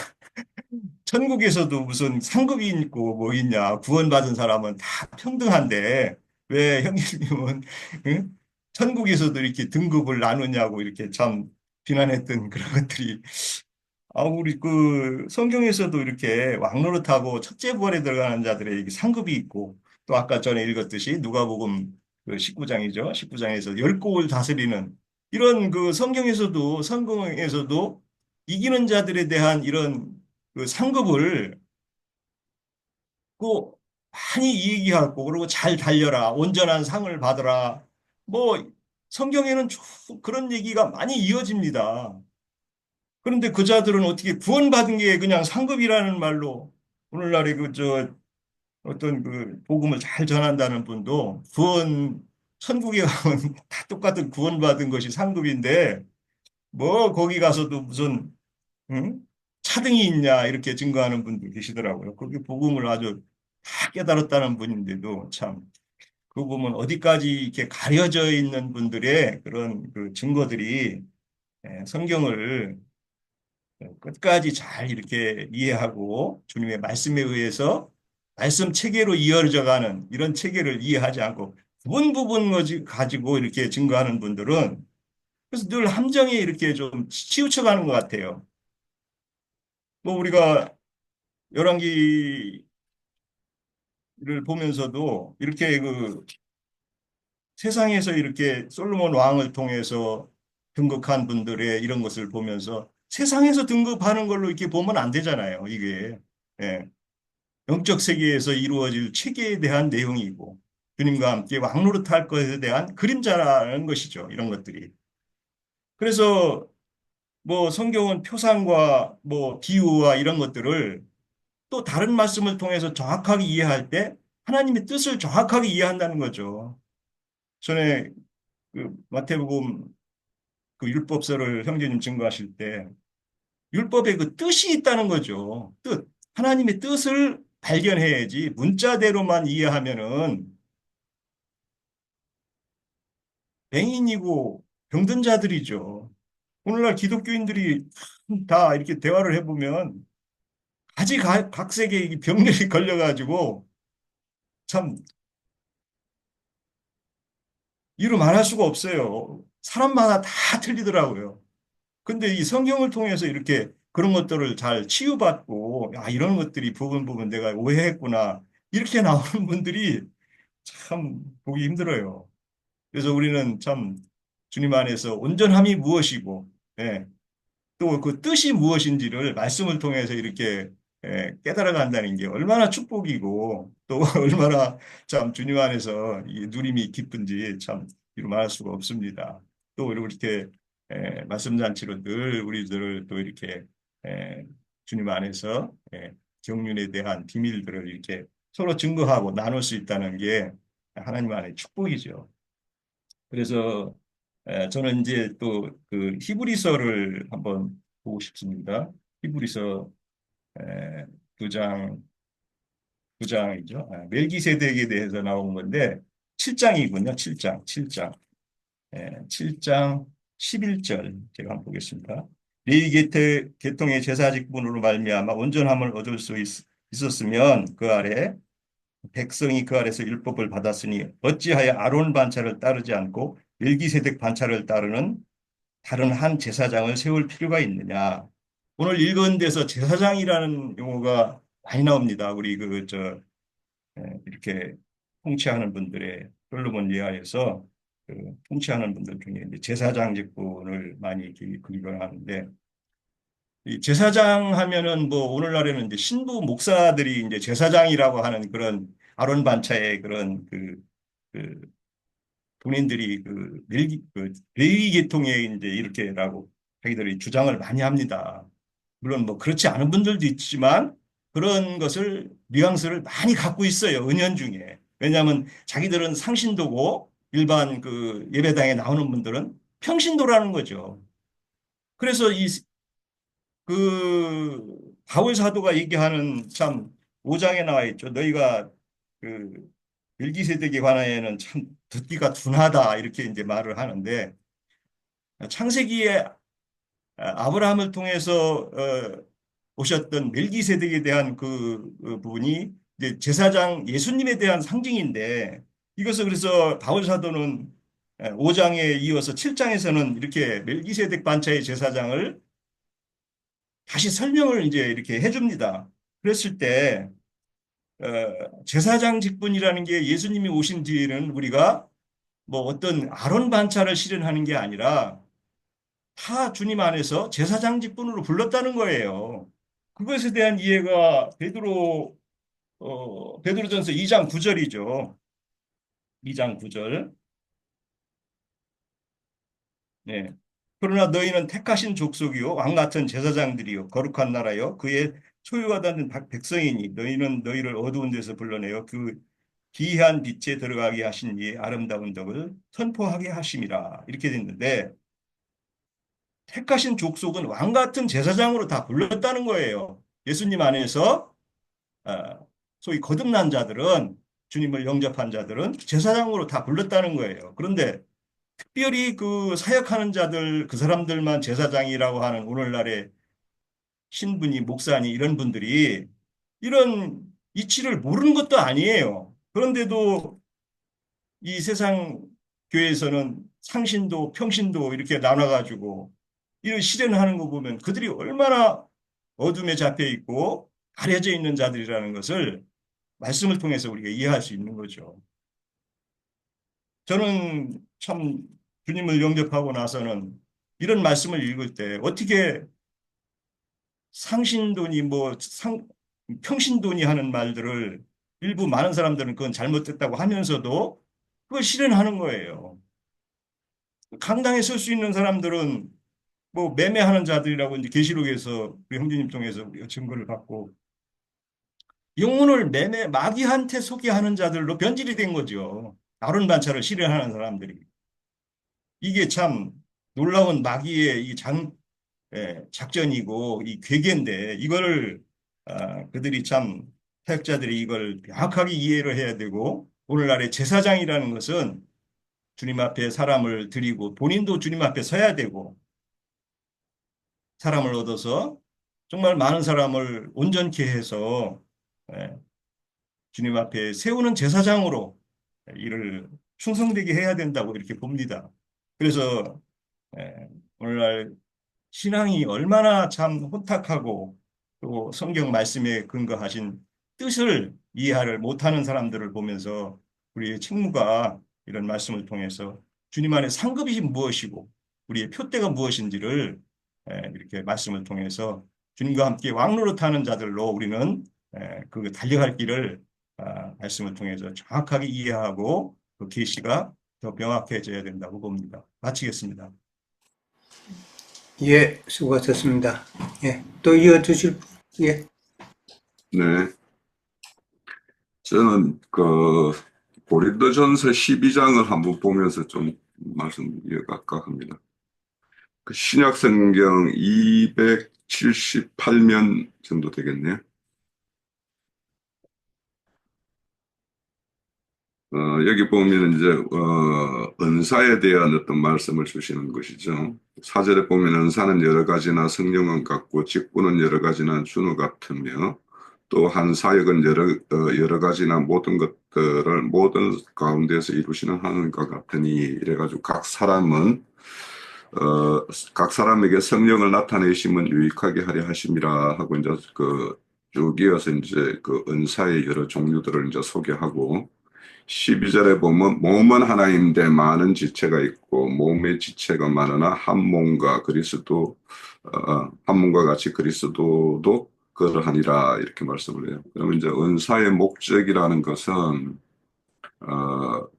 천국에서도 무슨 상급이 있고 뭐 있냐 구원받은 사람은 다 평등한데 왜 형님은 응? 천국에서도 이렇게 등급을 나누냐고 이렇게 참 비난했던 그런 것들이 우리 그 성경에서도 이렇게 왕노릇하고 첫째 부활에 들어가는 자들의 상급이 있고 또 아까 전에 읽었듯이 누가복음 그 19장이죠. 19장에서 열 곡을 다스리는 이런 그 성경에서도 이기는 자들에 대한 이런 그 상급을 그 많이 얘기하고 그리고 잘 달려라 온전한 상을 받으라 뭐 성경에는 그런 얘기가 많이 이어집니다. 그런데 그 자들은 어떻게 구원받은 게 그냥 상급이라는 말로 오늘날에 어떤 그 복음을 잘 전한다는 분도 천국에 가면 다 똑같은 구원받은 것이 상급인데 뭐 거기 가서도 무슨 응? 차등이 있냐 이렇게 증거하는 분도 계시더라고요. 그렇게 복음을 아주 다 깨달았다는 분인데도 참 그 보면 어디까지 이렇게 가려져 있는 분들의 그런 그 증거들이 성경을 끝까지 잘 이렇게 이해하고 주님의 말씀에 의해서 말씀 체계로 이어져 가는 이런 체계를 이해하지 않고 부분 가지고 이렇게 증거하는 분들은 그래서 늘 함정에 이렇게 좀 치우쳐 가는 것 같아요. 뭐 우리가 열왕기 보면서도 이렇게 세상에서 이렇게 솔로몬 왕을 통해서 등극한 분들의 이런 것을 보면서 세상에서 등극하는 걸로 이렇게 보면 안 되잖아요. 이게. 예. 영적 세계에서 이루어질 체계에 대한 내용이고 주님과 함께 왕노릇할 것에 대한 그림자라는 것이죠. 이런 것들이. 그래서 뭐 성경은 표상과 뭐 비유와 이런 것들을 또 다른 말씀을 통해서 정확하게 이해할 때 하나님의 뜻을 정확하게 이해한다는 거죠. 전에 그 마태복음 그 율법서를 형제님 증거하실 때 율법에 그 뜻이 있다는 거죠. 뜻. 하나님의 뜻을 발견해야지 문자대로만 이해하면은 맹인이고 병든 자들이죠. 오늘날 기독교인들이 다 이렇게 대화를 해보면 각색의 병들이 걸려가지고 참 이루 말할 수가 없어요. 사람마다 다 틀리더라고요. 근데 이 성경을 통해서 이렇게 그런 것들을 잘 치유받고, 아, 이런 것들이 부분 내가 오해했구나. 이렇게 나오는 분들이 참 보기 힘들어요. 그래서 우리는 참 주님 안에서 온전함이 무엇이고, 예, 또 그 뜻이 무엇인지를 말씀을 통해서 이렇게 깨달아 간다는 게 얼마나 축복이고 또 얼마나 참 주님 안에서 이 누림이 깊은지 참 이루 말할 수가 없습니다. 또 이렇게 말씀 잔치로 늘 우리들을 또 이렇게 에, 주님 안에서 경륜에 대한 비밀들을 이렇게 서로 증거하고 나눌 수 있다는 게 하나님 안의 축복이죠. 그래서 저는 이제 또 그 히브리서를 한번 보고 싶습니다. 히브리서 에, 9장, 9장이죠. 멜기세덱에 대해서 나온 건데 7장이군요. 7장, 7장. 7장 11절 제가 한번 보겠습니다. 레위 계통의 제사 직분으로 말미암아 온전함을 얻을 수 있었으면 그 아래 백성이 그 아래서 율법을 받았으니 어찌하여 아론 반차를 따르지 않고 멜기세덱 반차를 따르는 다른 한 제사장을 세울 필요가 있느냐. 오늘 읽은 데서 제사장이라는 용어가 많이 나옵니다. 우리 이렇게 통치하는 분들의 솔로몬 예하에서 그 통치하는 분들 중에 이제 제사장 직분을 많이 기록하는데 이 제사장 하면은 뭐 오늘날에는 이제 신부 목사들이 이제 제사장이라고 하는 그런 아론 반차의 그런 그 본인들이 레위 계통에 이제 이렇게라고 자기들이 주장을 많이 합니다. 물론 뭐 그렇지 않은 분들도 있지만 그런 것을 뉘앙스를 많이 갖고 있어요. 은연중에. 왜냐하면 자기들은 상신도고 일반 그 예배당에 나오는 분들은 평신도라는 거죠. 그래서 바울 사도가 얘기하는 참 5장에 나와 있죠. 너희가 그 멜기세덱에 관하여는 참 듣기가 둔하다 이렇게 이제 말을 하는데 창세기에 아브라함을 통해서 오셨던 멜기세덱에 대한 그 부분이 이제 제사장 예수님에 대한 상징인데 이것을 그래서 바울 사도는 5장에 이어서 7장에서는 이렇게 멜기세덱 반차의 제사장을 다시 설명을 이제 이렇게 해줍니다. 그랬을 때 제사장 직분이라는 게 예수님이 오신 뒤에는 우리가 뭐 어떤 아론 반차를 실현하는 게 아니라 다 주님 안에서 제사장 직분으로 불렀다는 거예요. 그것에 대한 이해가 베드로전서 2장 9절이죠. 2장 9절. 네. 그러나 너희는 택하신 족속이요 왕 같은 제사장들이요 거룩한 나라요 그의 소유가 된 백성이니 너희는 너희를 어두운 데서 불러내어 그 기이한 빛에 들어가게 하신 이의 아름다운 덕을 선포하게 하심이라 이렇게 됐는데 택하신 족속은 왕 같은 제사장으로 다 불렀다는 거예요. 예수님 안에서 소위 거듭난 자들은 주님을 영접한 자들은 제사장으로 다 불렀다는 거예요. 그런데 특별히 그 사역하는 자들 그 사람들만 제사장이라고 하는 오늘날의 신분이 목사니 이런 분들이 이런 이치를 모르는 것도 아니에요. 그런데도 이 세상 교회에서는 상신도 평신도 이렇게 나눠가지고 이런 실현하는 거 보면 그들이 얼마나 어둠에 잡혀 있고 가려져 있는 자들이라는 것을 말씀을 통해서 우리가 이해할 수 있는 거죠. 저는 참 주님을 영접하고 나서는 이런 말씀을 읽을 때 어떻게 상신돈이 평신돈이 하는 말들을 일부 많은 사람들은 그건 잘못됐다고 하면서도 그걸 실현하는 거예요. 강당에 설 수 있는 사람들은 뭐 매매하는 자들이라고 이제 계시록에서 우리 형제님 통해서 우리가 증거를 받고 영혼을 마귀한테 소개하는 자들로 변질이 된 거죠. 아론 반차를 실현하는 사람들이. 이게 참 놀라운 마귀의 작전이고 이 괴계인데 이거를 그들이 참 사역자들이 이걸 명확하게 이해를 해야 되고 오늘날의 제사장이라는 것은 주님 앞에 사람을 드리고 본인도 주님 앞에 서야 되고 사람을 얻어서 정말 많은 사람을 온전케 해서 예, 주님 앞에 세우는 제사장으로 이를 충성되게 해야 된다고 이렇게 봅니다. 그래서 예, 오늘날 신앙이 얼마나 참 혼탁하고 또 성경 말씀에 근거하신 뜻을 이해를 못하는 사람들을 보면서 우리의 책무가 이런 말씀을 통해서 주님 안에 상급이 무엇이고 우리의 표대가 무엇인지를 이렇게 말씀을 통해서 주님과 함께 왕노릇하는 자들로 우리는 그 달려갈 길을 말씀을 통해서 정확하게 이해하고 그 계시가 더 명확해져야 된다고 봅니다. 마치겠습니다. 예, 수고하셨습니다. 예, 또 이어주실 분? 예. 네, 저는 고린도전서 12장을 한번 보면서 좀 말씀 이어갈까 합니다. 그 신약 성경 278면 정도 되겠네요. 여기 보면 이제 은사에 대한 어떤 말씀을 주시는 것이죠. 4절에 보면 은사는 여러 가지나 성령은 같고 직분은 여러 가지나 준우 같으며 또 한 사역은 여러 가지나 모든 것들을 모든 가운데서 이루시는 하나님과 같으니 이래가지고 각 사람에게 성령을 나타내심은 유익하게 하려 하심이라 하고 이제 쭉 이어서 이제 그 은사의 여러 종류들을 이제 소개하고 12절에 보면 몸은 하나인데 많은 지체가 있고 몸의 지체가 많으나 한 몸과 한 몸과 같이 그리스도도 그러하니라 이렇게 말씀을 해요. 그러면 이제 은사의 목적이라는 것은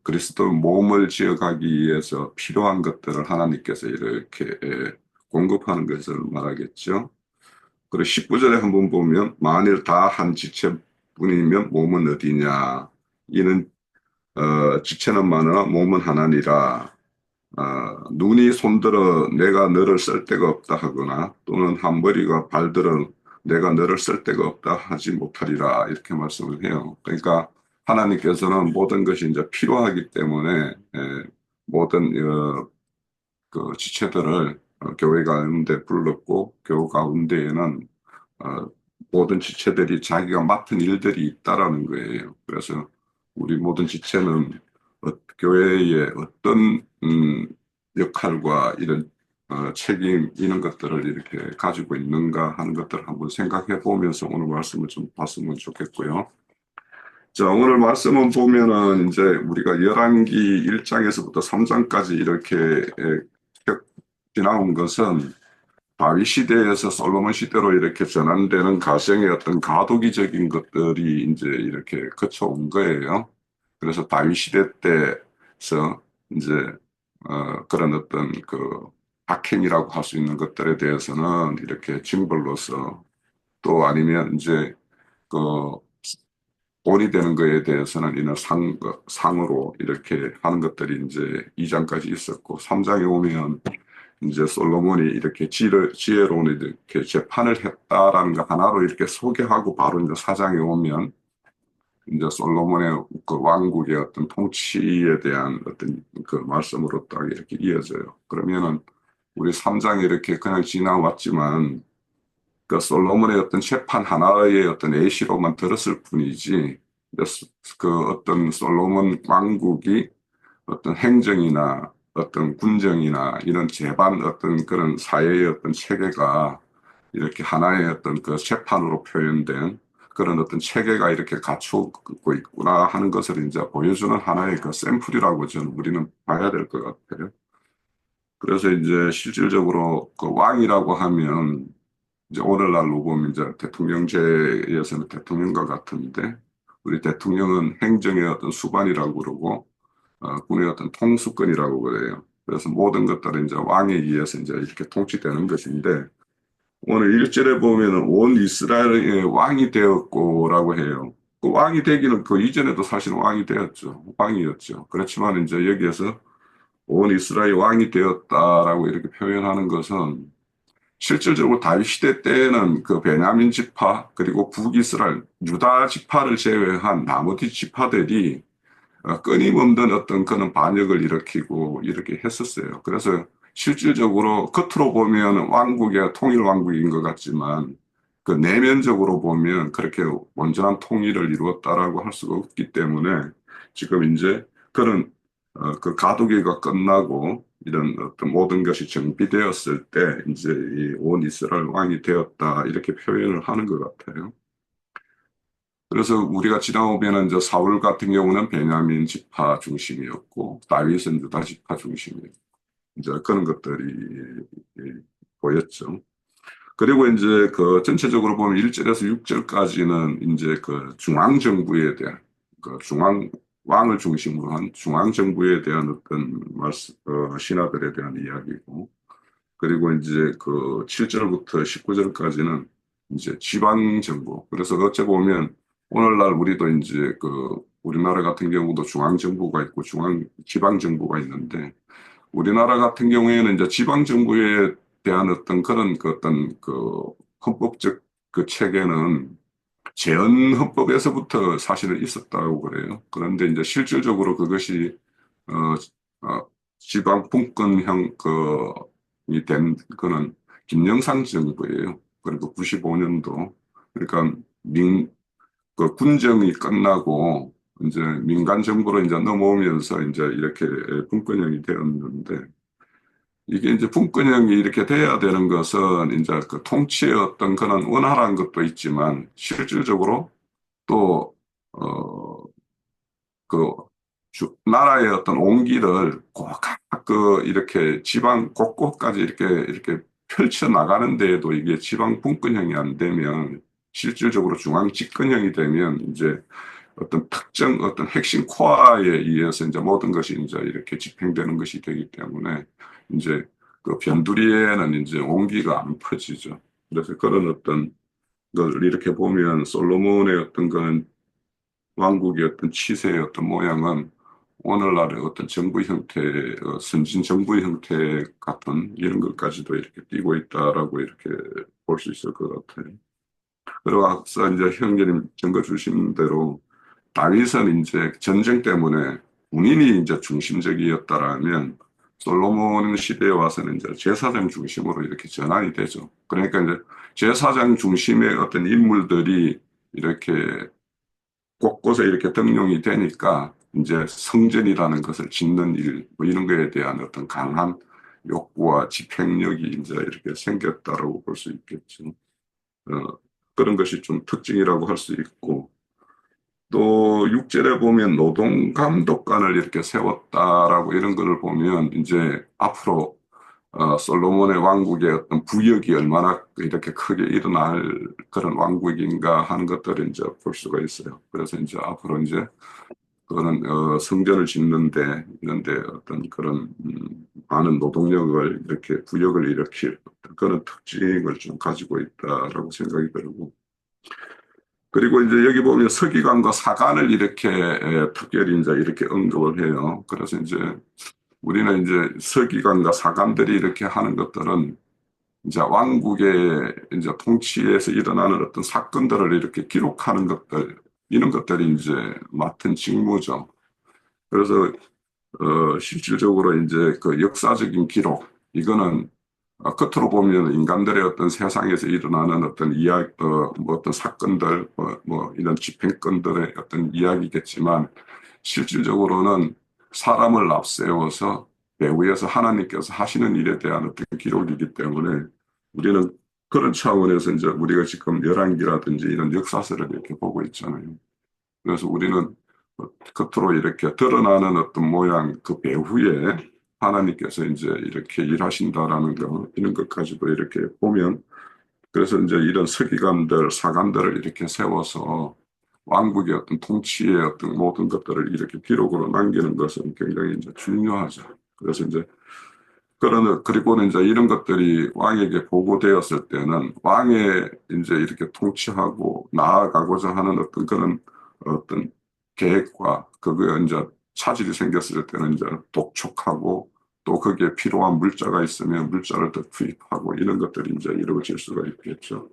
그리스도 몸을 지어가기 위해서 필요한 것들을 하나님께서 이렇게 공급하는 것을 말하겠죠. 그리고 19절에 한번 보면 만일 다 한 지체뿐이면 몸은 어디냐 이는 지체는 많으나 몸은 하나니라. 눈이 손들어 내가 너를 쓸 데가 없다 하거나 또는 한 머리가 발들어 내가 너를 쓸 데가 없다 하지 못하리라 이렇게 말씀을 해요. 그러니까 하나님께서는 모든 것이 이제 필요하기 때문에 모든 그 지체들을 교회 가운데 불렀고 교회 가운데에는 모든 지체들이 자기가 맡은 일들이 있다라는 거예요. 그래서 우리 모든 지체는 교회의 어떤 역할과 이런 책임 이런 것들을 이렇게 가지고 있는가 하는 것들을 한번 생각해 보면서 오늘 말씀을 좀 봤으면 좋겠고요. 자, 오늘 말씀은 보면은 이제 우리가 열왕기 1장에서부터 3장까지 이렇게 지나온 것은 다윗 시대에서 솔로몬 시대로 이렇게 전환되는 가정의 어떤 가도기적인 것들이 이제 이렇게 거쳐온 거예요. 그래서 다윗 시대 때서 이제 그런 어떤 악행이라고 할 수 있는 것들에 대해서는 이렇게 징벌로서 또 아니면 이제 그 돈이 되는 거에 대해서는 이런 상으로 이렇게 하는 것들이 이제 2장까지 있었고 3장에 오면 이제 솔로몬이 이렇게 지혜로운 이렇게 재판을 했다라는 거 하나로 이렇게 소개하고 바로 이제 4장에 오면 이제 솔로몬의 그 왕국의 어떤 통치에 대한 어떤 그 말씀으로 딱 이렇게 이어져요. 그러면은 우리 3장에 이렇게 그냥 지나왔지만 그 솔로몬의 어떤 재판 하나의 어떤 예시로만 들었을 뿐이지 그 어떤 솔로몬 왕국이 어떤 행정이나 어떤 군정이나 이런 재반 어떤 그런 사회의 어떤 체계가 이렇게 하나의 어떤 그 재판으로 표현된 그런 어떤 체계가 이렇게 갖추고 있구나 하는 것을 이제 보여주는 하나의 그 샘플이라고 저는 우리는 봐야 될 것 같아요. 그래서 이제 실질적으로 그 왕이라고 하면 이제 오늘날로 보면 이제 대통령제에서는 대통령과 같은데 우리 대통령은 행정의 어떤 수반이라고 그러고 군의 어떤 통수권이라고 그래요. 그래서 모든 것들은 이제 왕에 의해서 이제 이렇게 통치되는 것인데 오늘 1절에 보면은 온 이스라엘의 왕이 되었고라고 해요. 그 왕이 되기는 그 이전에도 사실 왕이 되었죠. 왕이었죠. 그렇지만 이제 여기에서 온 이스라엘 왕이 되었다라고 이렇게 표현하는 것은 실질적으로 다윗 시대 때는 그 베냐민 지파 그리고 북이스라엘 유다 지파를 제외한 나머지 지파들이 끊임없는 어떤 그런 반역을 일으키고 이렇게 했었어요. 그래서 실질적으로 겉으로 보면 왕국의 통일 왕국인 것 같지만 그 내면적으로 보면 그렇게 온전한 통일을 이루었다라고 할 수가 없기 때문에 지금 이제 그런 그 가두기가 끝나고 이런 어떤 모든 것이 정비되었을 때 이제 이 온 이스라엘 왕이 되었다 이렇게 표현을 하는 것 같아요. 그래서 우리가 지나오면은 이제 사울 같은 경우는 베냐민 지파 중심이었고 다윗은 유다 지파 중심이었고 이제 그런 것들이 보였죠. 그리고 이제 그 전체적으로 보면 1절에서 6절까지는 이제 그 중앙 정부에 대한 그 중앙 왕을 중심으로 한 중앙 정부에 대한 어떤 신하들에 대한 이야기고 그리고 이제 그 7절부터 19절까지는 이제 지방 정부. 그래서 어째 보면 오늘날 우리도 이제 그 우리나라 같은 경우도 중앙 정부가 있고 지방 정부가 있는데 우리나라 같은 경우에는 이제 지방 정부에 대한 어떤 그런 그 어떤 그 헌법적 그 체계는 재헌 헌법에서부터 사실은 있었다고 그래요. 그런데 이제 실질적으로 그것이 어, 지방 분권형 그이 된 그는 김영삼 정부예요. 그리고 95년도 그러니까 그 군정이 끝나고 이제 민간 정부로 이제 넘어오면서 이제 이렇게 분권형이 되었는데 이게 이제 분권형이 이렇게 돼야 되는 것은 이제 그 통치의 어떤 그런 원활한 것도 있지만 실질적으로 또, 그, 나라의 어떤 온기를 이렇게 지방 곳곳까지 이렇게 펼쳐 나가는 데에도 이게 지방 분권형이 안 되면 실질적으로 중앙 집권형이 되면 이제 어떤 특정 어떤 핵심 코어에 의해서 이제 모든 것이 이제 이렇게 집행되는 것이 되기 때문에 이제 그 변두리에는 이제 온기가 안 퍼지죠. 그래서 그런 어떤 걸 이렇게 보면 솔로몬의 어떤 그런 왕국의 어떤 치세의 어떤 모양은 오늘날의 어떤 정부 형태, 선진 정부 형태 같은 이런 것까지도 이렇게 띄고 있다라고 이렇게 볼 수 있을 것 같아요. 그리고 앞서 이제 형제님 증거 주신 대로 다윗은 이제 전쟁 때문에 군인이 이제 중심적이었다라면 솔로몬 시대에 와서는 이제 제사장 중심으로 이렇게 전환이 되죠. 그러니까 이제 제사장 중심의 어떤 인물들이 이렇게 곳곳에 이렇게 등용이 되니까 이제 성전이라는 것을 짓는 일, 뭐 이런 거에 대한 어떤 강한 욕구와 집행력이 이제 이렇게 생겼다라고 볼 수 있겠죠. 그런 것이 좀 특징이라고 할 수 있고, 또 6절에 보면 노동감독관을 이렇게 세웠다라고 이런 거를 보면 이제 앞으로 솔로몬의 왕국의 어떤 부역이 얼마나 이렇게 크게 일어날 그런 왕국인가 하는 것들을 이제 볼 수가 있어요. 그래서 이제 앞으로 이제 그거는 성전을 짓는데 이런데 어떤 그런 많은 노동력을 이렇게 부역을 일으킬 그런 특징을 좀 가지고 있다라고 생각이 들고 그리고 이제 여기 보면 서기관과 사관을 이렇게 특별히 이제 이렇게 언급을 해요. 그래서 이제 우리는 이제 서기관과 사관들이 이렇게 하는 것들은 이제 왕국의 이제 통치에서 일어나는 어떤 사건들을 이렇게 기록하는 것들, 이런 것들이 이제 맡은 직무죠. 그래서, 실질적으로 이제 그 역사적인 기록, 이거는 겉으로 보면 인간들의 어떤 세상에서 일어나는 어떤 뭐 어떤 사건들, 뭐 이런 집행권들의 어떤 이야기겠지만, 실질적으로는 사람을 앞세워서 배후에서 하나님께서 하시는 일에 대한 어떤 기록이기 때문에 우리는 그런 차원에서 이제 우리가 지금 열왕기라든지 이런 역사서를 이렇게 보고 있잖아요. 그래서 우리는 겉으로 이렇게 드러나는 어떤 모양 그 배후에 하나님께서 이제 이렇게 일하신다라는 거, 이런 것까지도 이렇게 보면, 그래서 이제 이런 서기관들, 사관들을 이렇게 세워서 왕국의 어떤 통치의 어떤 모든 것들을 이렇게 기록으로 남기는 것은 굉장히 이제 중요하죠. 그래서 이제 그리고는 이제 이런 것들이 왕에게 보고되었을 때는 왕의 이제 이렇게 통치하고 나아가고자 하는 어떤 그런 어떤 계획과 그거에 이제 차질이 생겼을 때는 이제 독촉하고 또 거기에 필요한 물자가 있으면 물자를 더 투입하고 이런 것들이 이제 이루어질 수가 있겠죠.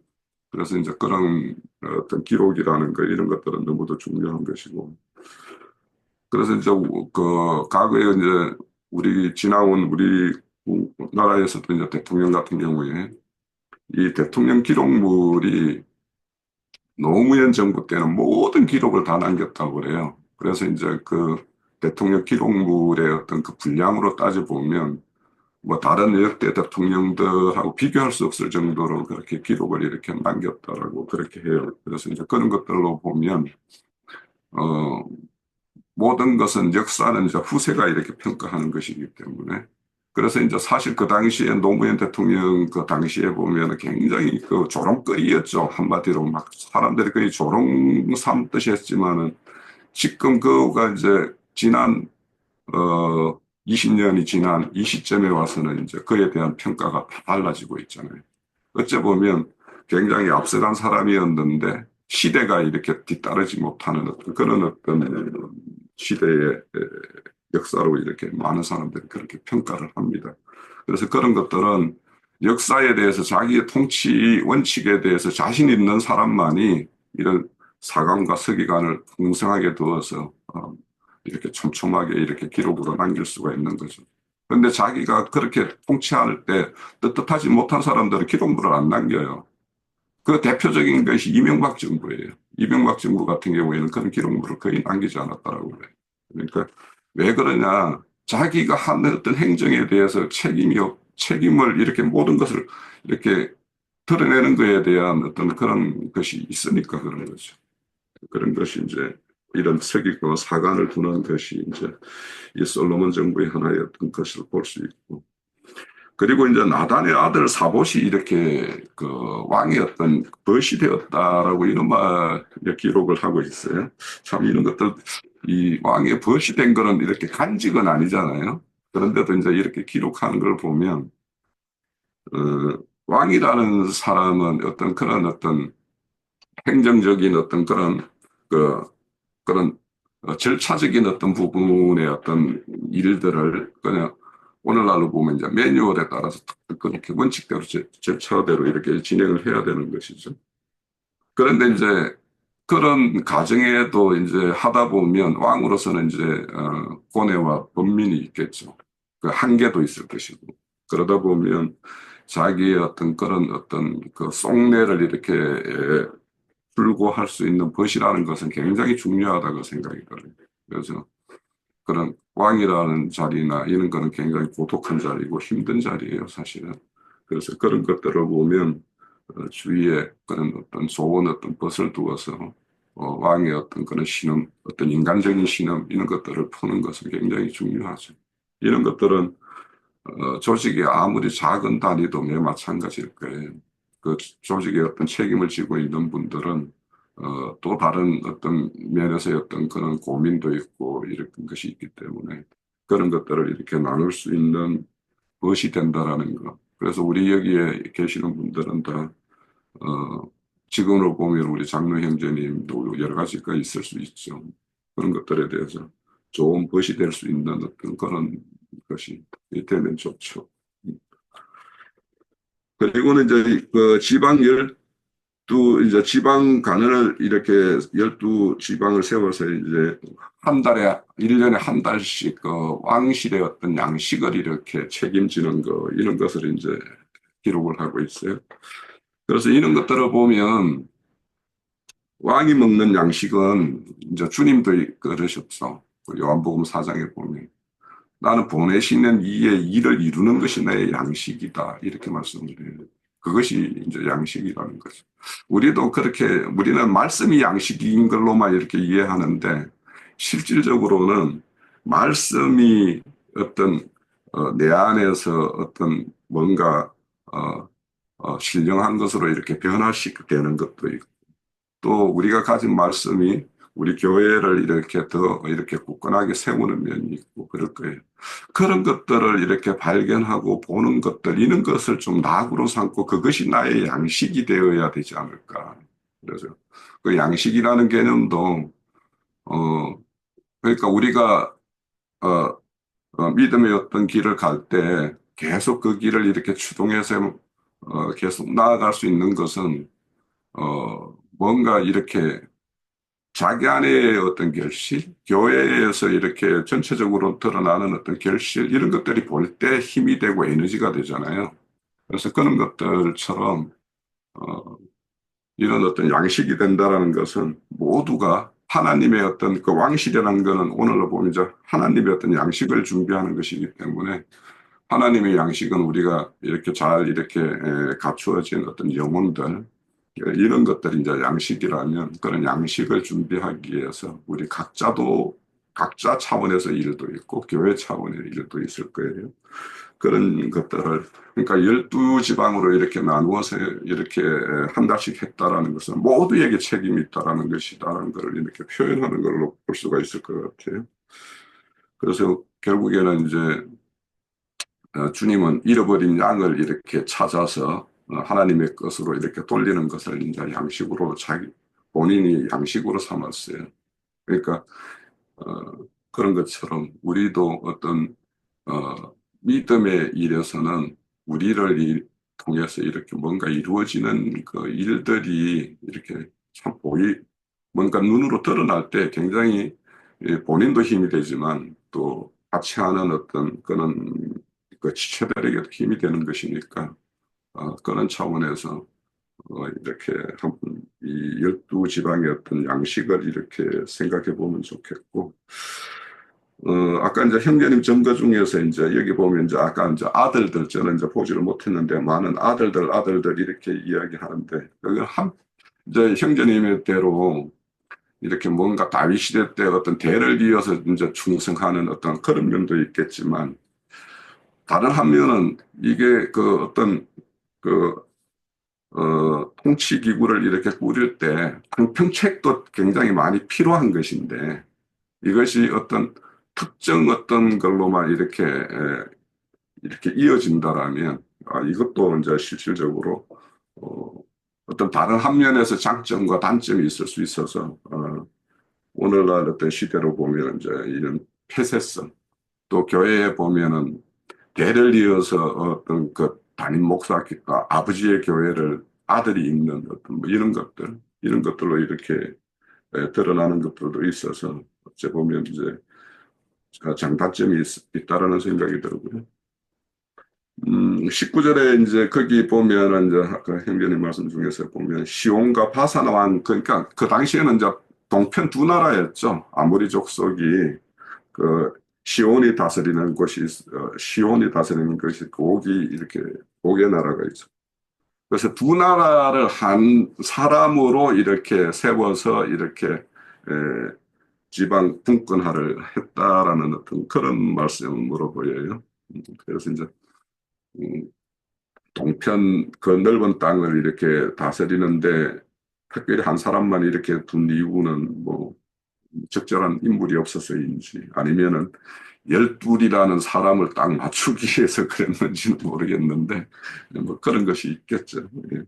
그래서 이제 그런 어떤 기록이라는 거 이런 것들은 너무도 중요한 것이고. 그래서 이제 그 과거에 이제 지나온 우리 나라에서도 이제 대통령 같은 경우에 이 대통령 기록물이 노무현 정부 때는 모든 기록을 다 남겼다고 그래요. 그래서 이제 그 대통령 기록물의 어떤 그 분량으로 따져보면 뭐 다른 역대 대통령들하고 비교할 수 없을 정도로 그렇게 기록을 이렇게 남겼다라고 그렇게 해요. 그래서 이제 그런 것들로 보면 어 모든 것은 역사는 이제 후세가 이렇게 평가하는 것이기 때문에 그래서 이제 사실 그 당시에 노무현 대통령 그 당시에 보면 굉장히 그 조롱거리였죠. 한마디로 막 사람들이 거의 조롱 삼듯이 했지만은 지금 그가 이제 지난 20년이 지난 이 시점에 와서는 이제 그에 대한 평가가 다 달라지고 있잖아요. 어째 보면 굉장히 앞서간 사람이었는데 시대가 이렇게 뒤따르지 못하는 그런 어떤 시대의 역사로 이렇게 많은 사람들이 그렇게 평가를 합니다. 그래서 그런 것들은 역사에 대해서 자기의 통치 원칙에 대해서 자신 있는 사람만이 이런 사관과 서기관을 풍성하게 두어서 이렇게 촘촘하게 이렇게 기록으로 남길 수가 있는 거죠. 그런데 자기가 그렇게 통치할 때 떳떳하지 못한 사람들은 기록물을 안 남겨요. 그 대표적인 것이 이명박 정부예요. 이명박 정부 같은 경우에는 그런 기록물을 거의 남기지 않았다라고 그래요. 그러니까 왜 그러냐? 자기가 한 어떤 행정에 대해서 책임을 이렇게 모든 것을 이렇게 드러내는 것에 대한 어떤 그런 것이 있으니까 그런 거죠. 그런 것이 이제 이런 서기관 사관을 두는 것이 이제 이 솔로몬 정부의 하나의 어떤 것을 볼 수 있고. 그리고 이제 나단의 아들 사봇이 이렇게 그 왕의 어떤 벗이 되었다라고 이런 말 기록을 하고 있어요. 참 이런 것들 이 왕의 벗이 된 거는 이렇게 간직은 아니잖아요. 그런데도 이제 이렇게 기록하는 걸 보면 왕이라는 사람은 어떤 그런 어떤 행정적인 어떤 그런 절차적인 어떤 부분의 어떤 일들을 그냥 오늘날로 보면 이제 매뉴얼에 따라서 그렇게 원칙대로 절차대로 이렇게 진행을 해야 되는 것이죠. 그런데 이제 그런 가정에도 이제 하다 보면 왕으로서는 이제 고뇌와 번민이 있겠죠. 그 한계도 있을 것이고 그러다 보면 자기의 어떤 그런 어떤 그 속내를 이렇게 풀고 할 수 있는 벗이라는 것은 굉장히 중요하다고 생각이 들어요. 그래서 그런 왕이라는 자리나 이런 거는 굉장히 고독한 자리고 힘든 자리예요, 사실은. 그래서 그런 것들을 보면 주위에 그런 어떤 좋은 어떤 벗을 두어서 왕의 어떤 그런 신음, 어떤 인간적인 신음 이런 것들을 푸는 것은 굉장히 중요하죠. 이런 것들은 조직이 아무리 작은 단위도 매 마찬가지일 거예요. 그 조직의 어떤 책임을 지고 있는 분들은 또 다른 어떤 면에서의 어떤 그런 고민도 있고 이런 것이 있기 때문에 그런 것들을 이렇게 나눌 수 있는 것이 된다라는 거. 그래서 우리 여기에 계시는 분들은 다 지금으로 보면 우리 장로 형제님도 여러 가지가 있을 수 있죠. 그런 것들에 대해서 좋은 벗이 될 수 있는 어떤 그런 것이 되면 좋죠. 그리고는 이제 그 이제 지방 간을 이렇게 12지방을 세워서 이제 한 달에, 1년에 한 달씩 그 왕실의 어떤 양식을 이렇게 책임지는 거, 이런 것을 이제 기록을 하고 있어요. 그래서 이런 것들을 보면 왕이 먹는 양식은 이제 주님도 그러셨죠. 그 요한복음 4장에 보면 나는 보내시는 이의 일을 이루는 것이 나의 양식이다. 이렇게 말씀을 해요. 그것이 이제 양식이라는 거죠. 우리도 그렇게, 우리는 말씀이 양식인 걸로만 이렇게 이해하는데, 실질적으로는 말씀이 어떤, 내 안에서 어떤 뭔가, 신령한 것으로 이렇게 변화시되는 것도 있고, 또 우리가 가진 말씀이 우리 교회를 이렇게 더 이렇게 굳건하게 세우는 면이 있고 그럴 거예요. 그런 것들을 이렇게 발견하고 보는 것들, 이런 것을 좀 낙으로 삼고 그것이 나의 양식이 되어야 되지 않을까. 그래서 그 양식이라는 개념도, 어, 그러니까 우리가, 어, 믿음의 어떤 길을 갈 때 계속 그 길을 이렇게 추동해서, 계속 나아갈 수 있는 것은, 뭔가 이렇게 자기 안의 어떤 결실, 교회에서 이렇게 전체적으로 드러나는 어떤 결실, 이런 것들이 볼 때 힘이 되고 에너지가 되잖아요. 그래서 그런 것들처럼, 어, 이런 어떤 양식이 된다라는 것은 모두가 하나님의 어떤 그 왕실이라는 것은 오늘로 보면 이제 하나님의 어떤 양식을 준비하는 것이기 때문에 하나님의 양식은 우리가 이렇게 잘 이렇게 갖추어진 어떤 영혼들, 이런 것들이 이제 양식이라면 그런 양식을 준비하기 위해서 우리 각자도 각자 차원에서 일도 있고 교회 차원의 일도 있을 거예요. 그런 것들을 그러니까 12지방으로 이렇게 나누어서 이렇게 한 달씩 했다라는 것은 모두에게 책임이 있다라는 것이다라는 것을 이렇게 표현하는 걸로 볼 수가 있을 것 같아요. 그래서 결국에는 이제 주님은 잃어버린 양을 이렇게 찾아서 하나님의 것으로 이렇게 돌리는 것을 이제 양식으로 본인이 양식으로 삼았어요. 그러니까 어, 그런 것처럼 우리도 어떤 믿음의 일에서는 우리를 통해서 이렇게 뭔가 이루어지는 그 일들이 이렇게 참 뭔가 눈으로 드러날 때 굉장히 본인도 힘이 되지만 또 같이 하는 어떤 그런 그 지체들에게도 힘이 되는 것이니까 그런 차원에서 이렇게 이 12지방의 어떤 양식을 이렇게 생각해 보면 좋겠고 아까 이제 형제님 증거 중에서 이제 여기 보면 이제 아까 이제 아들들 저는 이제 보지를 못했는데 많은 아들들 이렇게 이야기하는데 그건 이제 형제님의 대로 이렇게 뭔가 다윗 시대 때 어떤 대를 이어서 이제 충성하는 어떤 그런 면도 있겠지만 다른 한 면은 이게 그 어떤 그 통치 기구를 이렇게 꾸릴 때 방평책도 굉장히 많이 필요한 것인데 이것이 어떤 특정 어떤 걸로만 이렇게 이어진다라면 이것도 이제 실질적으로 어떤 다른 한 면에서 장점과 단점이 있을 수 있어서 오늘날 어떤 시대로 보면 이제 이런 폐쇄성 또 교회에 보면은 대를 이어서 어떤 그 담임 목사가 아버지의 교회를 아들이 잇는 어떤 뭐 이런 것들로 이렇게 드러나는 것들도 있어서 어째 보면 이제 장단점이 있다라는 생각이 들고요. 19절에 이제 거기 보면은 이제 아까 형제님 말씀 중에서 보면 시온과 바산 왕 그러니까 그 당시에는 이제 동편 두 나라였죠. 아모리 족속이 그 시온이 다스리는 것이 고개 나라가 있어. 그래서 두 나라를 한 사람으로 이렇게 세워서 이렇게 지방 분권화를 했다라는 어떤 그런 말씀으로 보여요. 그래서 이제 동편 그 넓은 땅을 이렇게 다스리는데 특별히 한 사람만 이렇게 둔 이유는 뭐 적절한 인물이 없어서인지 아니면은 12이라는 사람을 딱 맞추기 위해서 그랬는지는 모르겠는데 뭐 그런 것이 있겠죠. 예.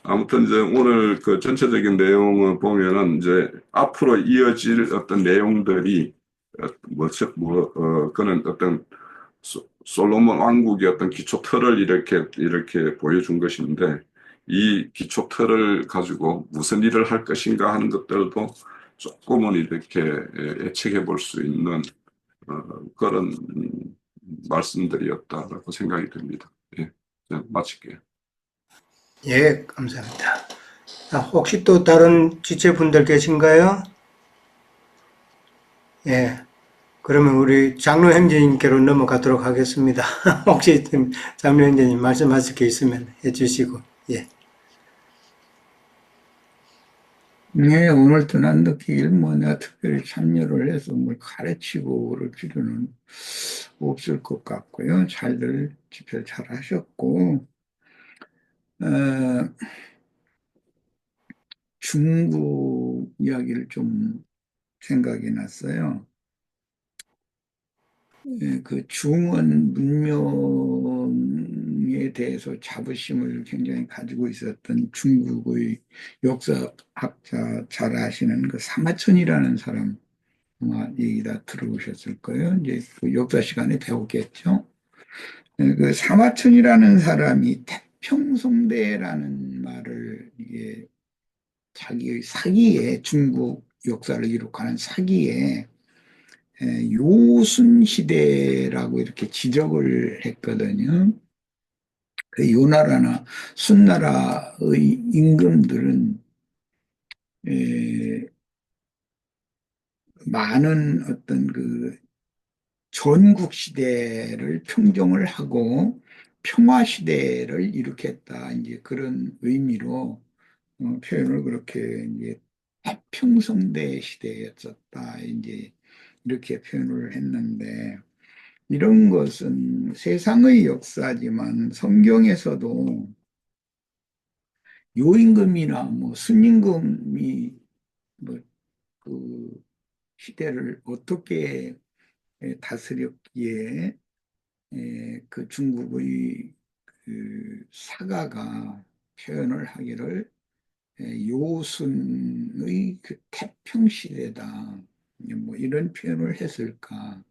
아무튼 이제 오늘 그 전체적인 내용을 보면은 이제 앞으로 이어질 어떤 내용들이 그는 어떤 솔로몬 왕국의 어떤 기초 틀을 이렇게 보여준 것인데 이 기초 틀을 가지고 무슨 일을 할 것인가 하는 것들도 조금은 이렇게 예측해 볼 수 있는 그런 말씀들이었다라고 생각이 듭니다. 예, 마칠게요. 예, 감사합니다. 혹시 또 다른 지체분들 계신가요? 예, 그러면 우리 장로 형제님께로 넘어가도록 하겠습니다. 혹시 장로 형제님 말씀하실 게 있으면 해주시고, 예. 네, 오늘도 난 느끼길 뭐 내가 특별히 참여를 해서 뭘 가르치고 그럴 필요는 없을 것 같고요. 잘들 집회 잘 하셨고, 어, 중국 이야기를 좀 생각이 났어요. 예, 그 중원 문명에 대해서 자부심을 굉장히 가지고 있었던 중국의 역사학자 잘 아시는 그 사마천이라는 사람 아마 얘기 다 들어보셨을 거예요. 이제 그 역사 시간에 배웠겠죠. 예, 그 사마천이라는 사람이 태평성대라는 말을 이게 자기의 사기에 중국 역사를 기록하는 사기에 요순 시대라고 이렇게 지적을 했거든요. 그 요나라나 순나라의 임금들은 에, 많은 어떤 그 전국 시대를 평정을 하고 평화 시대를 일으켰다. 이제 그런 의미로 표현을 그렇게 이제 태평성대 시대였었다. 이제 이렇게 표현을 했는데 이런 것은 세상의 역사지만 성경에서도 요임금이나 뭐 순임금이 뭐 그 시대를 어떻게 다스렸기에 그 중국의 그 사가가 표현을 하기를 요순의 그 태평시대다. 뭐 이런 표현을 했을까.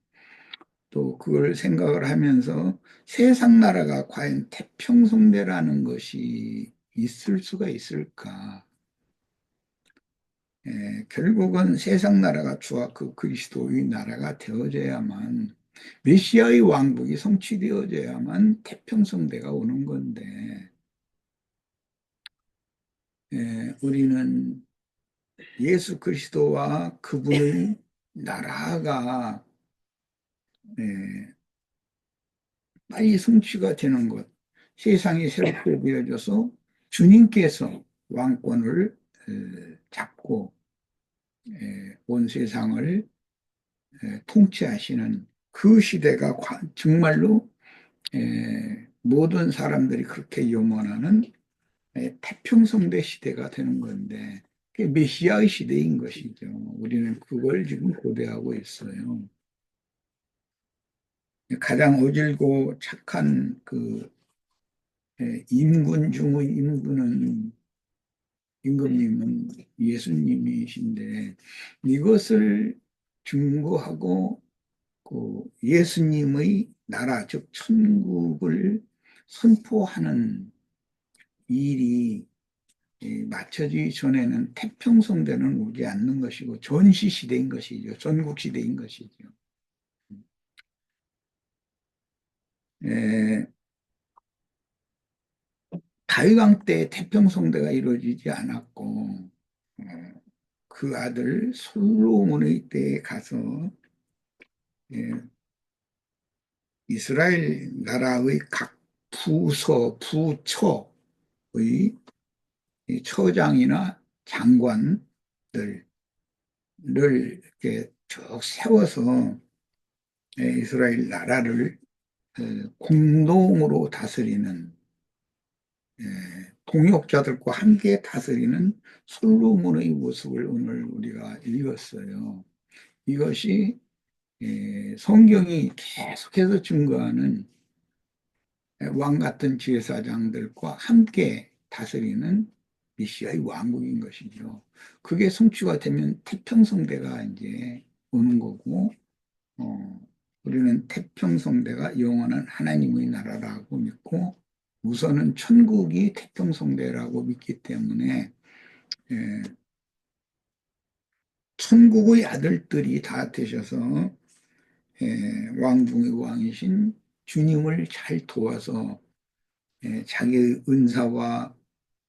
또 그걸 생각을 하면서 세상 나라가 과연 태평성대라는 것이 있을 수가 있을까? 결국은 세상 나라가 주와 그 그리스도의 나라가 되어져야만 메시아의 왕국이 성취되어져야만 태평성대가 오는 건데 우리는 예수 그리스도와 그분의 나라가 예, 빨리 성취가 되는 것, 세상이 새롭게 되어져서 주님께서 왕권을 잡고 온 세상을 통치하시는 그 시대가 정말로 모든 사람들이 그렇게 염원하는 태평성대 시대가 되는 건데 그게 메시아의 시대인 것이죠. 우리는 그걸 지금 고대하고 있어요. 가장 어질고 착한 그 임군 중의 임금님은 예수님이신데 이것을 증거하고 그 예수님의 나라 즉 천국을 선포하는 일이 맞춰지기 전에는 태평성대는 오지 않는 것이고 전시시대인 것이죠. 전국시대인 것이죠. 다윗왕 때 태평성대가 이루어지지 않았고 그 아들 솔로몬의 때에 가서 이스라엘 나라의 각 부서, 부처의 처장이나 장관들을 이렇게 쭉 세워서 이스라엘 나라를 공동으로 다스리는 동역자들과 함께 다스리는 솔로몬의 모습을 오늘 우리가 읽었어요. 이것이 성경이 계속해서 증거하는 왕 같은 지혜사장들과 함께 다스리는 메시아의 왕국인 것이죠. 그게 성취가 되면 태평성대가 이제 오는 거고, 우리는 태평성대가 영원한 하나님의 나라라고 믿고, 우선은 천국이 태평성대라고 믿기 때문에, 천국의 아들들이 다 되셔서, 왕 중의 왕이신 주님을 잘 도와서, 자기의 은사와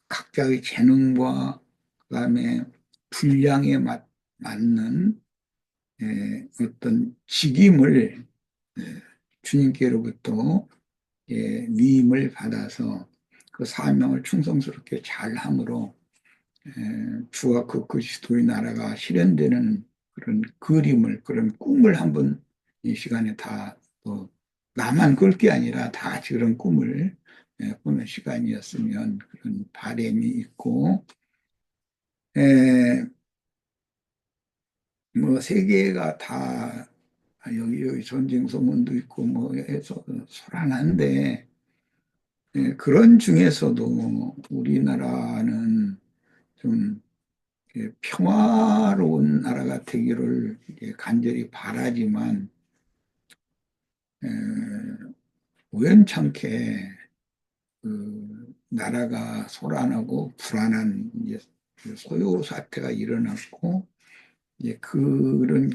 각자의 재능과 그다음에 분량에 맞는 어떤 직임을 주님께로부터 위임을 받아서 그 사명을 충성스럽게 잘 함으로 주와 그 그리스도의 나라가 실현되는 그런 그림을, 그런 꿈을 한번 이 시간에 다 또 나만 꿀 게 아니라 다 같이 그런 꿈을 꾸는 시간이었으면 그런 바람이 있고, 뭐 세계가 다 여기 전쟁 소문도 있고 뭐 해서 소란한데, 그런 중에서도 우리나라는 좀 평화로운 나라가 되기를 간절히 바라지만, 에, 우연찮게 그 나라가 소란하고 불안한 이제 그 소요 사태가 일어났고, 이제 그런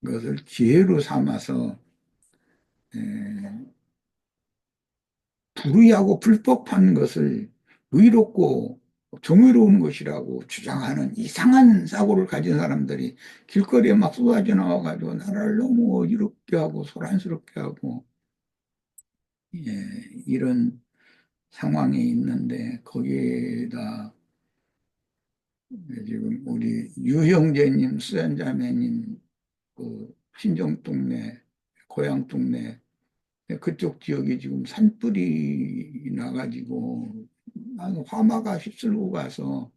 것을 기회로 삼아서 불의하고 불법한 것을 의롭고 정의로운 것이라고 주장하는 이상한 사고를 가진 사람들이 길거리에 막 쏟아져 나와가지고 나라를 너무 어지럽게 하고 소란스럽게 하고, 이런 상황이 있는데 거기에다 지금 우리 유형제님, 수연자매님 그 친정 고향 동네 그쪽 지역이 지금 산불이 나가지고 화마가 휩쓸고 가서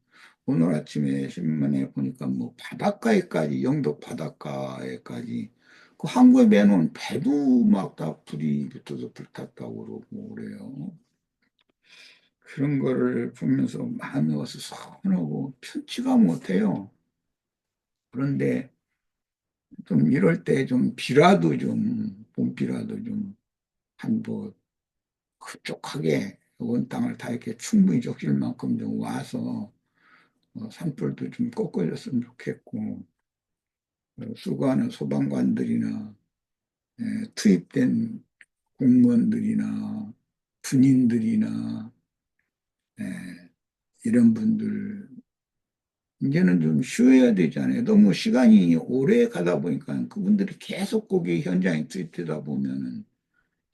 오늘 아침에 신문에 보니까 뭐 바닷가에까지, 영덕 바닷가에까지 그 항구에 매놓은 배도 막 다 불이 붙어서 불탔다고 그러고 그래요. 그런 거를 보면서 마음이 와서 서운하고 편치가 못해요. 그런데 좀 이럴 때 좀 비라도 좀, 봄비라도 좀 한번 흡족하게 온 땅을 다 이렇게 충분히 적실 만큼 좀 와서 산불도 좀 꺾어졌으면 좋겠고, 수고하는 소방관들이나 투입된 공무원들이나 군인들이나 이런 분들 이제는 좀 쉬어야 되잖아요. 너무 시간이 오래 가다 보니까 그분들이 계속 거기 현장에 투입되다 보면은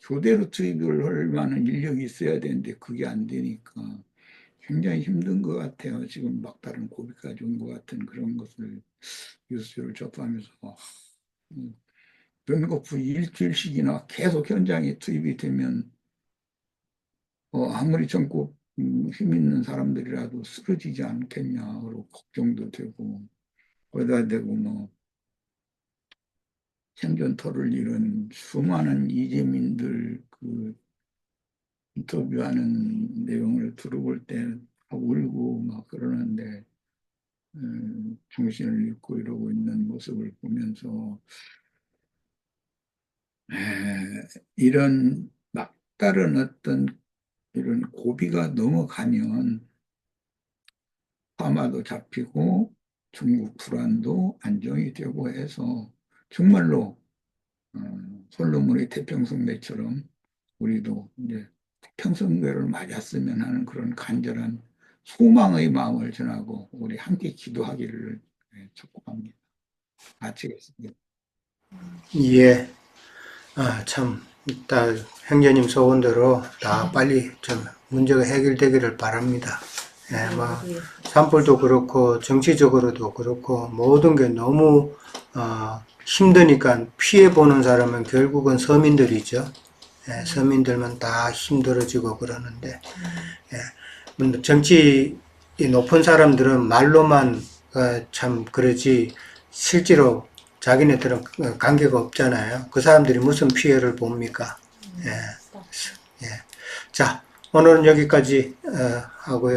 교대로 투입을 할 만한 인력이 있어야 되는데 그게 안 되니까 굉장히 힘든 것 같아요. 지금 막다른 고비까지 온 것 같은 그런 것을 뉴스를 접하면서 연거푸 일주일씩이나 계속 현장에 투입이 되면 아무리 젊고 힘 있는 사람들이라도 쓰러지지 않겠냐고 걱정도 되고, 거기다 대고 뭐 생존터를 잃은 수많은 이재민들 그 인터뷰하는 내용을 들어볼 때 울고 막 그러는데, 정신을 잃고 이러고 있는 모습을 보면서 이런 막다른 어떤 이런 고비가 넘어가면 화마도 잡히고 중국 불안도 안정이 되고 해서 정말로 솔로몬의 태평성대처럼 우리도 이제 태평성대를 맞았으면 하는 그런 간절한 소망의 마음을 전하고 우리 함께 기도하기를 촉구합니다. 마치겠습니다. 예, 참, 일단 형제님 소원대로 다 빨리 좀 문제가 해결되기를 바랍니다. 뭐 산불도 그렇고 정치적으로도 그렇고 모든 게 너무 힘드니까 피해 보는 사람은 결국은 서민들이죠. 서민들만 다 힘들어지고 그러는데, 정치 높은 사람들은 말로만 참 그러지 실제로 자기네들은 관계가 없잖아요. 그 사람들이 무슨 피해를 봅니까? 자, 오늘은 여기까지 하고요.